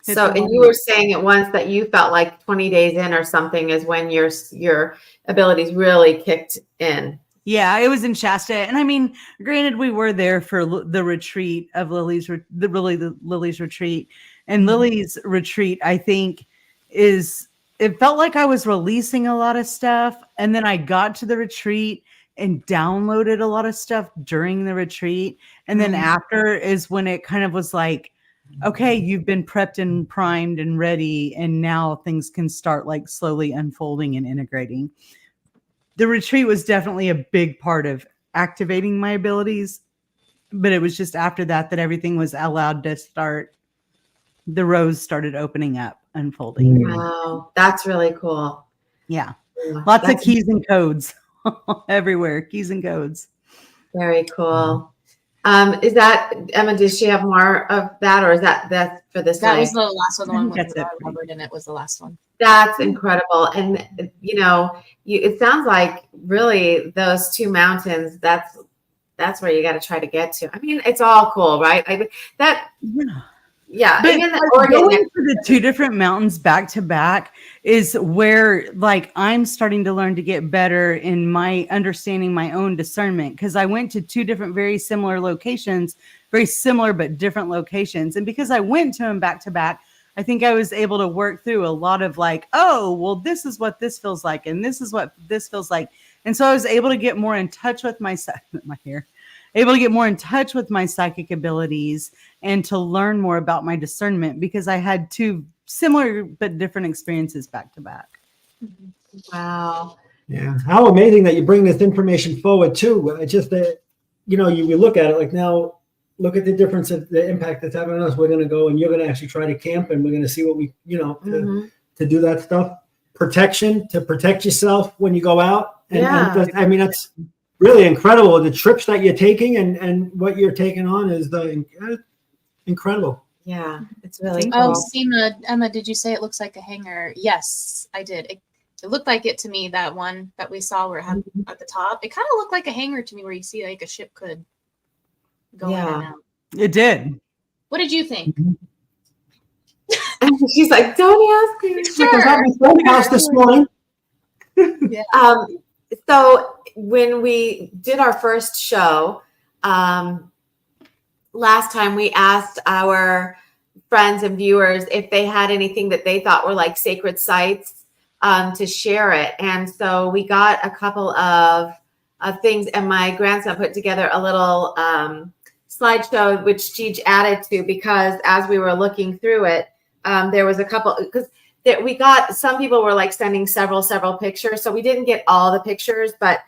So, and you were saying at once that you felt like 20 days in or something is when your abilities really kicked in. Yeah, it was in Shasta. And I mean, granted, we were there for the retreat of Lily's retreat. And Lily's retreat, I think, it felt like I was releasing a lot of stuff. And then I got to the retreat and downloaded a lot of stuff during the retreat. And then after is when it kind of was like, okay, you've been prepped and primed and ready. And now things can start like slowly unfolding and integrating. The retreat was definitely a big part of activating my abilities. But it was just after that everything was allowed to start. The rose started opening up, unfolding. Wow, that's really cool. Yeah. Lots of keys and codes everywhere. Keys and codes. Very cool. Is that, Emma, did she have more of that, or is that for this night? That was the last one. The one with Robert in it was the last one. That's incredible. And, it sounds like really those two mountains, that's where you got to try to get to. I mean, it's all cool, right? Yeah. But even going to the two different mountains back to back is where like I'm starting to learn to get better in my understanding my own discernment, because I went to two different very similar locations, very similar but different locations. And because I went to them back to back, I think I was able to work through a lot of like, oh, well, this is what this feels like. And this is what this feels like. And so I was able to get more in touch with able to get more in touch with my psychic abilities and to learn more about my discernment, because I had two similar but different experiences back to back. Wow. Yeah. How amazing that you bring this information forward too. It's just that, you look at it like, now look at the difference of the impact that's having on us. We're going to go and you're going to actually try to camp, and we're going to see what we, to do that stuff. Protection, to protect yourself when you go out. And that's really incredible. The trips that you're taking and what you're taking on is incredible. Yeah, it's really cool. Oh, Seema, Emma, did you say it looks like a hangar? Yes, I did. It looked like it to me, that one that we saw where it had at the top. It kind of looked like a hangar to me, where you see like a ship could go in and out. It did. What did you think? She's like, don't ask me. Sure. House this morning. Yeah. So when we did our first show, last time we asked our friends and viewers if they had anything that they thought were like sacred sites to share it. And so we got a couple of things, and my grandson put together a little slideshow, which Gigi added to, because as we were looking through it, there was a couple, because we got, some people were like sending several pictures. So we didn't get all the pictures, but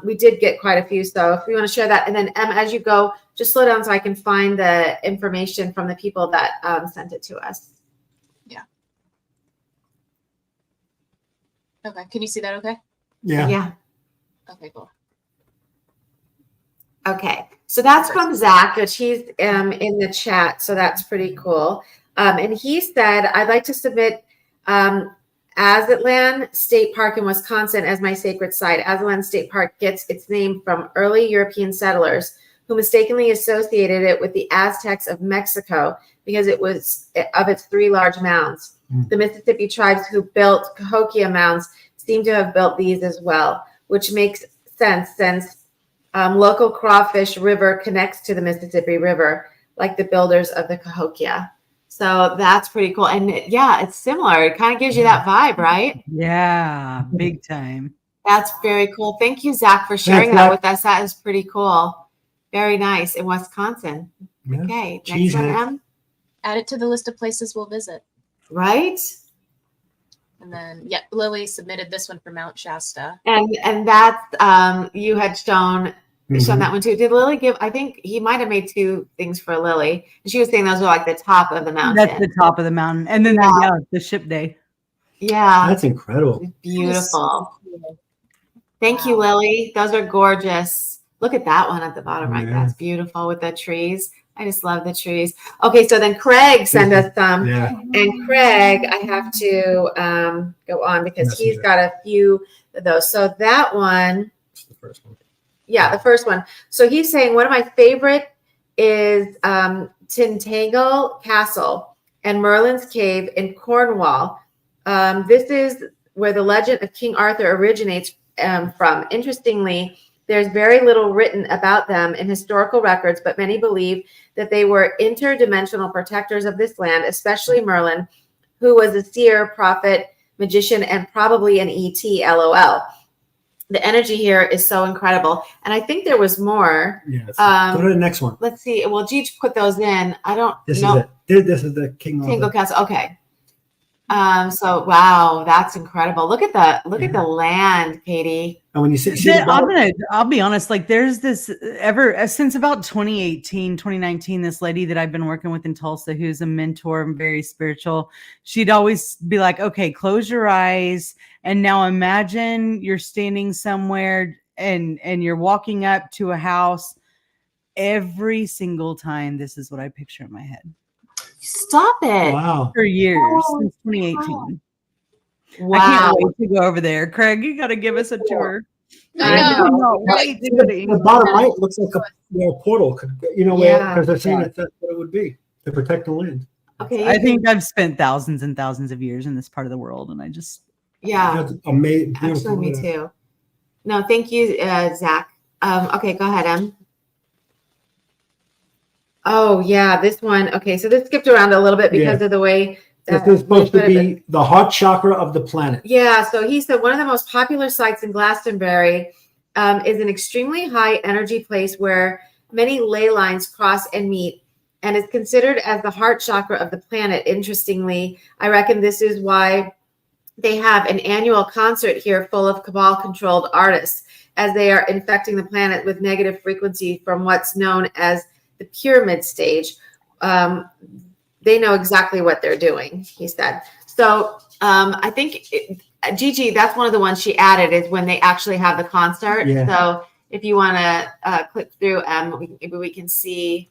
we did get quite a few. So if you want to share that, and then as you go, just slow down so I can find the information from the people that sent it to us. Yeah. Okay. Can you see that okay? Yeah. Yeah. Okay, cool. Okay. So that's from Zach, which he's in the chat. So that's pretty cool. And he said, I'd like to submit Aztlan State Park in Wisconsin as my sacred site. Aztlan State Park gets its name from early European settlers who mistakenly associated it with the Aztecs of Mexico because it was of its 3 large mounds. The Mississippi tribes who built Cahokia mounds seem to have built these as well, which makes sense since local Crawfish River connects to the Mississippi River, like the builders of the Cahokia. So that's pretty cool. And yeah, it's similar. It kind of gives you that vibe, right? Yeah, big time. That's very cool. Thank you, Zach, for sharing that with us. That is pretty cool. Very nice in Wisconsin. Yeah. Okay, Cheese next one, heads. Em. Add it to the list of places we'll visit. Right? And then, yeah, Lily submitted this one for Mount Shasta. And that you had shown that one too. Did Lily give? I think he might have made two things for Lily. She was saying those were like the top of the mountain. That's the top of the mountain, and then the ship day. Yeah, that's incredible. Beautiful. Thank you, Lily. Those are gorgeous. Look at that one at the bottom, right? That's beautiful with the trees. I just love the trees. Okay, so then Craig sent us some. Yeah. And Craig, I have to go on because he's got a few of those. So that one. The first one. Yeah, the first one. So he's saying one of my favorite is Tintagel Castle and Merlin's Cave in Cornwall. This is where the legend of King Arthur originates from. Interestingly, there's very little written about them in historical records, but many believe that they were interdimensional protectors of this land, especially Merlin, who was a seer, prophet, magician, and probably an ET, LOL. The energy here is so incredible. And I think there was more. Yes. Go to the next one. Let's see. Well, Gigi put those in. I don't This know. is it. This is the King Tingle Arthur. Castle. Okay. So wow, that's incredible. Look at the land, Katie. And when you see the bottom, I'll be honest, like there's this since about 2018, 2019, this lady that I've been working with in Tulsa, who's a mentor and very spiritual, she'd always be like, okay, close your eyes. And now imagine you're standing somewhere and you're walking up to a house. Every single time, this is what I picture in my head. Stop it. wow. For years, since 2018. Wow. I can't wait to go over there. Craig, you got to give us a tour. I know. cannot wait to go to The England. bottom right looks like a portal. Yeah. Because they're saying that's what it would be to protect the land. Okay. I think I've spent thousands and thousands of years in this part of the world, and I just That's amazing. Actually, me too. No, thank you, Zach. Okay, go ahead, Em. Oh yeah, this one. Okay, so this skipped around a little bit because of the way. This is supposed to be the heart chakra of the planet. Yeah, so he said one of the most popular sites in Glastonbury is an extremely high energy place where many ley lines cross and meet, and is considered as the heart chakra of the planet. Interestingly, I reckon this is why they have an annual concert here full of cabal-controlled artists, as they are infecting the planet with negative frequency from what's known as the pyramid stage. They know exactly what they're doing, he said. So I think, Gigi, that's one of the ones she added is when they actually have the concert. Yeah. So if you want to click through, maybe we can see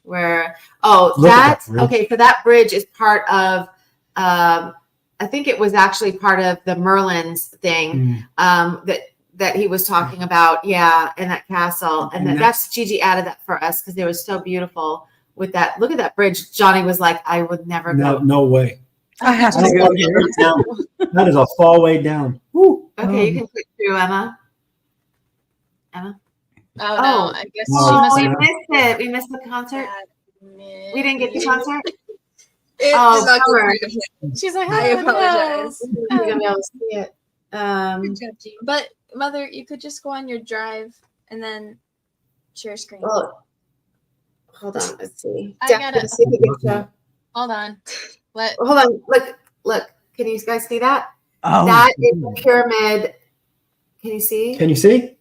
where, okay, so that bridge is part of, I think it was actually part of the Merlin's thing that he was talking about. Yeah, in that castle. And that's Gigi added that for us because it was so beautiful with that. Look at that bridge. Johnny was like, I would never go. No way. I have to go here. That is a far way down. Woo. Okay, you can click through, Emma. Emma? Oh, no, I guess Oh, she we must missed it. We missed the concert. We didn't get the concert. It Oh, did not go bummer. through to him. She's like, I oh, apologize. You're gonna be able to see it. But Mother, you could just go on your drive and then share screen. Well, hold on. Let's see. I Jeff, gotta- let's see if we can show. Hold on. Hold on. Look. Can you guys see that? Oh, That is the pyramid. Can you see? Can you see?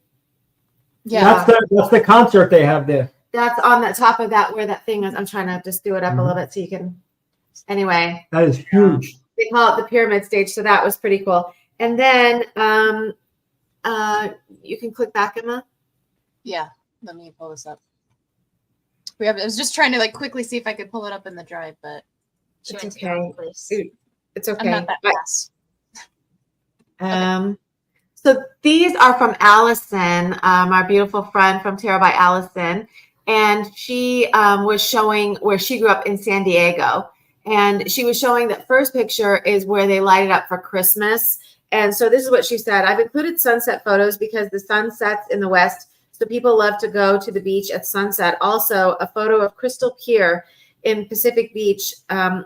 Yeah. That's the concert they have there. That's on the top of that where that thing is. I'm trying to just do it up a little bit so you can. Anyway, That is huge. they call it the pyramid stage, so that was pretty cool. And then you can click back, Emma. Yeah. Let me pull this up. I was just trying to quickly see if I could pull it up in the drive, but She It's went to okay. the wrong place. It's okay. I'm not that fast. So these are from Allison, our beautiful friend from Tarot by Allison. And she was showing where she grew up in San Diego. And she was showing that first picture is where they light it up for Christmas. And so this is what she said. I've included sunset photos because the sun sets in the west. So people love to go to the beach at sunset. Also, a photo of Crystal Pier in Pacific Beach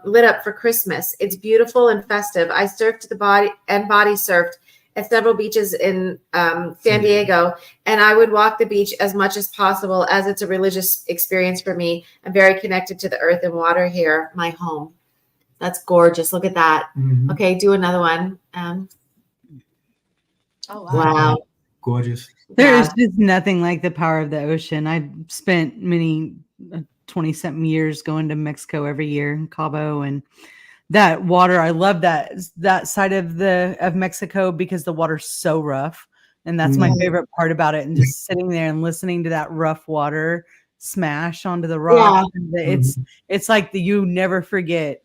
lit up for Christmas. It's beautiful and festive. I surfed the body surfed at several beaches in San Diego, and I would walk the beach as much as possible, as it's a religious experience for me. I'm very connected to the earth and water here, my home. That's gorgeous. Look at that. Mhm. Okay, do another one. Oh, wow. Wow. Gorgeous. There's just nothing like the power of the ocean. I spent many 20-something years going to Mexico every year in Cabo, and that water, I love that side of Mexico because the water's so rough, and that's my favorite part about it. And just sitting there and listening to that rough water smash onto the rock, it's like you never forget.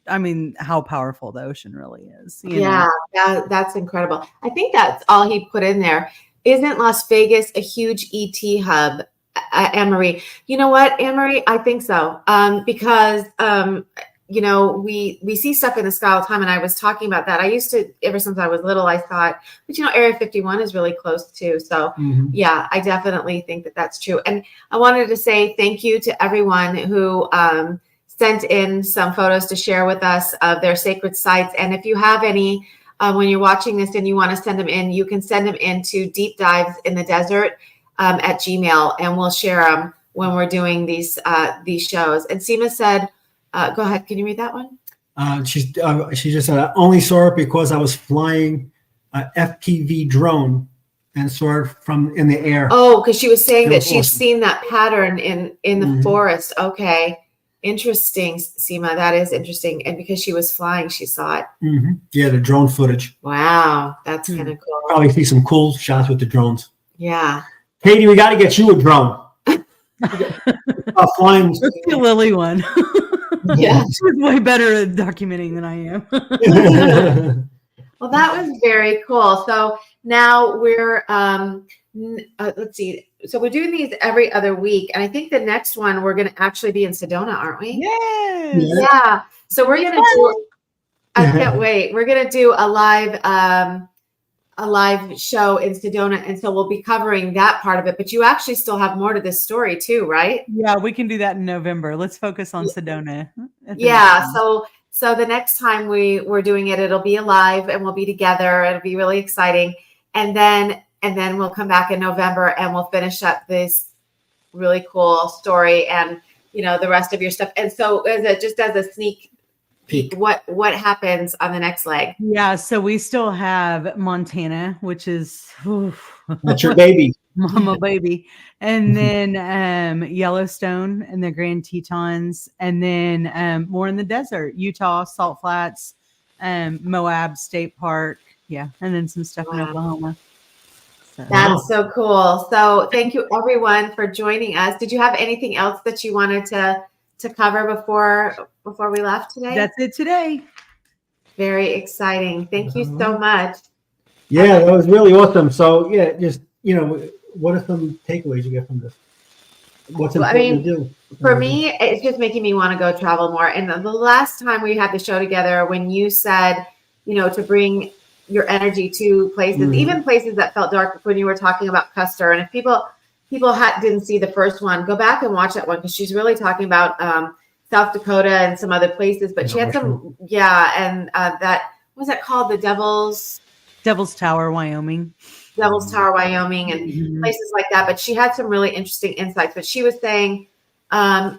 I mean, how powerful the ocean really is. You know? That's incredible. I think that's all he put in there. Isn't Las Vegas a huge ET hub, Anne-Marie? You know what, Anne-Marie? I think so. Because you know, we see stuff in the sky all the time, and I was talking about that. I used to, ever since I was little, I thought, but you know, Area 51 is really close too. So yeah, I definitely think that that's true. And I wanted to say thank you to everyone who sent in some photos to share with us of their sacred sites. And if you have any, when you're watching this and you want to send them in, you can send them into Deep Dives in the Desert at Gmail, and we'll share them when we're doing these shows. And Seema said, go ahead, can you read that one? She just said, I only saw it because I was flying a FPV drone and saw it from in the air. Oh, because she was saying that she's awesome. seen that pattern in the forest. Okay. Interesting, Seema. That is interesting. And because she was flying, she saw it. Yeah, the drone footage. Wow. That's kind of cool. Probably see some cool shots with the drones. Yeah. Katie, we got to get you a drone. Flying. Let's get Lily one. Yeah. She's way better at documenting than I am. Well, that was very cool. So now we're, let's see. So we're doing these every other week. And I think the next one, we're going to actually be in Sedona, aren't we? Yes. Yeah. So we're going to do, I can't wait. We're going to do a live show in Sedona. And so we'll be covering that part of it, but you actually still have more to this story too, right? Yeah, we can do that in November. Let's focus on Sedona. Yeah. So the next time we're doing it, it'll be alive and we'll be together. It'll be really exciting. And then we'll come back in November and we'll finish up this really cool story and, you know, the rest of your stuff. And so just as a sneak peek, what happens on the next leg? Yeah. So we still have Montana, which is that's your baby. Mama baby. And then Yellowstone and the Grand Tetons. And then more in the desert, Utah, Salt Flats, Moab State Park. Yeah. And then some stuff in Oklahoma. So. That's so cool. So thank you everyone for joining us. Did you have anything else that you wanted to cover before we left today? That's it today. Very exciting. Thank you so much. Yeah, that was really awesome. So yeah, just, you know, what are some takeaways you get from this? What's important to do? For me, it's just making me want to go travel more. And the last time we had the show together, when you said, you know, to bring your energy to places, even places that felt dark, when you were talking about Custer. And if people didn't see the first one, go back and watch that one, because she's really talking about South Dakota and some other places. But she had some, and that, what was that called? The Devil's Tower, Wyoming. Devil's Tower, Wyoming, and places like that. But she had some really interesting insights. But she was saying,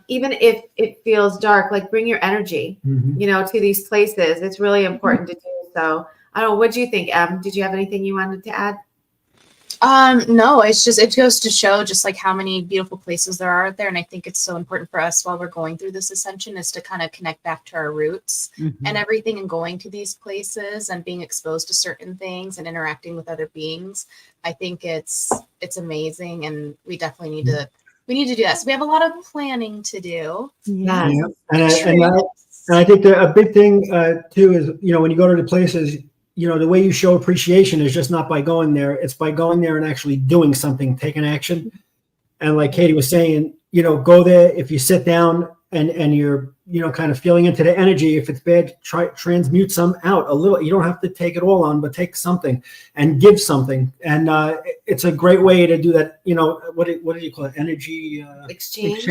even if it feels dark, like bring your energy, you know, to these places. It's really important to do so. I don't know. What do you think, Em? Did you have anything you wanted to add? No, it goes to show just like how many beautiful places there are out there. And I think it's so important for us while we're going through this ascension is to kind of connect back to our roots and everything, and going to these places and being exposed to certain things and interacting with other beings. I think it's amazing. And we definitely need to do that. So we have a lot of planning to do. Yeah. And I think that a big thing too is, you know, when you go to the places, you know, the way you show appreciation is just not by going there. It's by going there and actually doing something, taking action. And like Katie was saying, you know, go there. If you sit down and you're, kind of feeling into the energy. If it's bad, transmute some out a little. You don't have to take it all on, but take something and give something. And it's a great way to do that. What do you call it? Energy Exchange.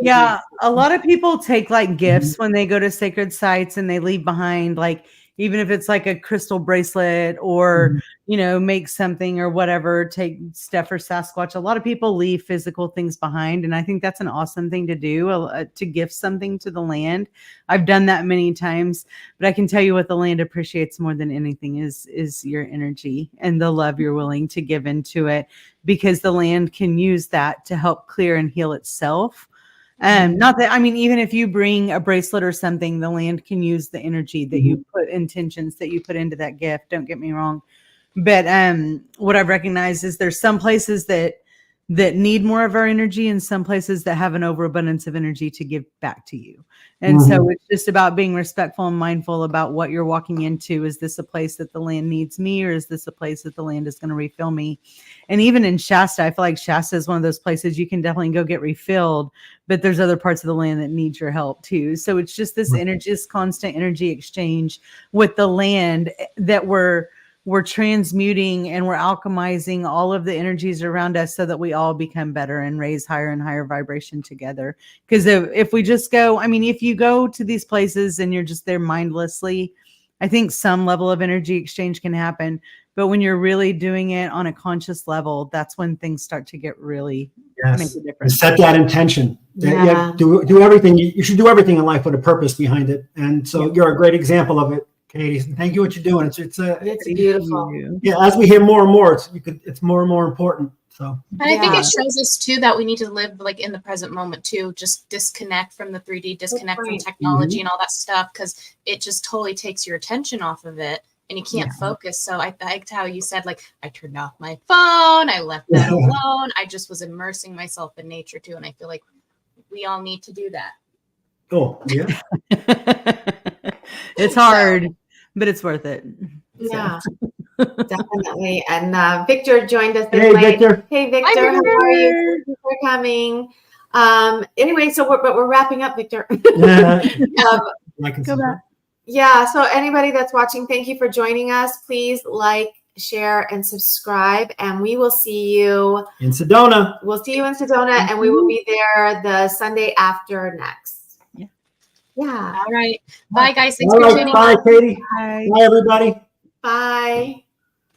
Yeah, a lot of people take like gifts when they go to sacred sites, and they leave behind, like, even if it's like a crystal bracelet or make something or whatever, take Steph or Sasquatch. A lot of people leave physical things behind, and I think that's an awesome thing to do, to gift something to the land. I've done that many times, but I can tell you what the land appreciates more than anything is your energy and the love you're willing to give into it, because the land can use that to help clear and heal itself. Not that, I mean, even if you bring a bracelet or something, the land can use the energy that you put, intentions that you put into that gift. Don't get me wrong. But what I've recognized is there's some places that need more of our energy, and some places that have an overabundance of energy to give back to you. And so it's just about being respectful and mindful about what you're walking into. Is this a place that the land needs me, or is this a place that the land is going to refill me? And even in Shasta, I feel like Shasta is one of those places you can definitely go get refilled, but there's other parts of the land that need your help too. So it's just this energy, this constant energy exchange with the land that we're transmuting, and we're alchemizing all of the energies around us so that we all become better and raise higher and higher vibration together. Because if we just go, I mean, if you go to these places and you're just there mindlessly, I think some level of energy exchange can happen. But when you're really doing it on a conscious level, that's when things start to get really make a difference. Set that intention. Yeah. Do everything. You should do everything in life with a purpose behind it. And so you're a great example of it, Katie. Thank you for what you're doing. It's beautiful. Yeah, as we hear more and more, it's more and more important. So, and I think it shows us too that we need to live like in the present moment too. Just disconnect from the 3D, disconnect from technology and all that stuff, because it just totally takes your attention off of it, and you can't focus. So I liked how you said, like, I turned off my phone, I left that alone. I just was immersing myself in nature too, and I feel like we all need to do that. Oh yeah. It's hard, but it's worth it. Yeah, definitely. And Victor joined us. Hey, Victor. Hey, Victor. Hi, How are you? Thank you for coming. Anyway, so we're wrapping up, Victor. Go back. Yeah. So anybody that's watching, thank you for joining us. Please like, share, and subscribe. And we will see you in Sedona. We'll see you in Sedona, and we will be there the Sunday after next. Yeah. All right. Bye, guys. Thanks for tuning in. Bye, Katie. Bye. Bye, everybody. Bye.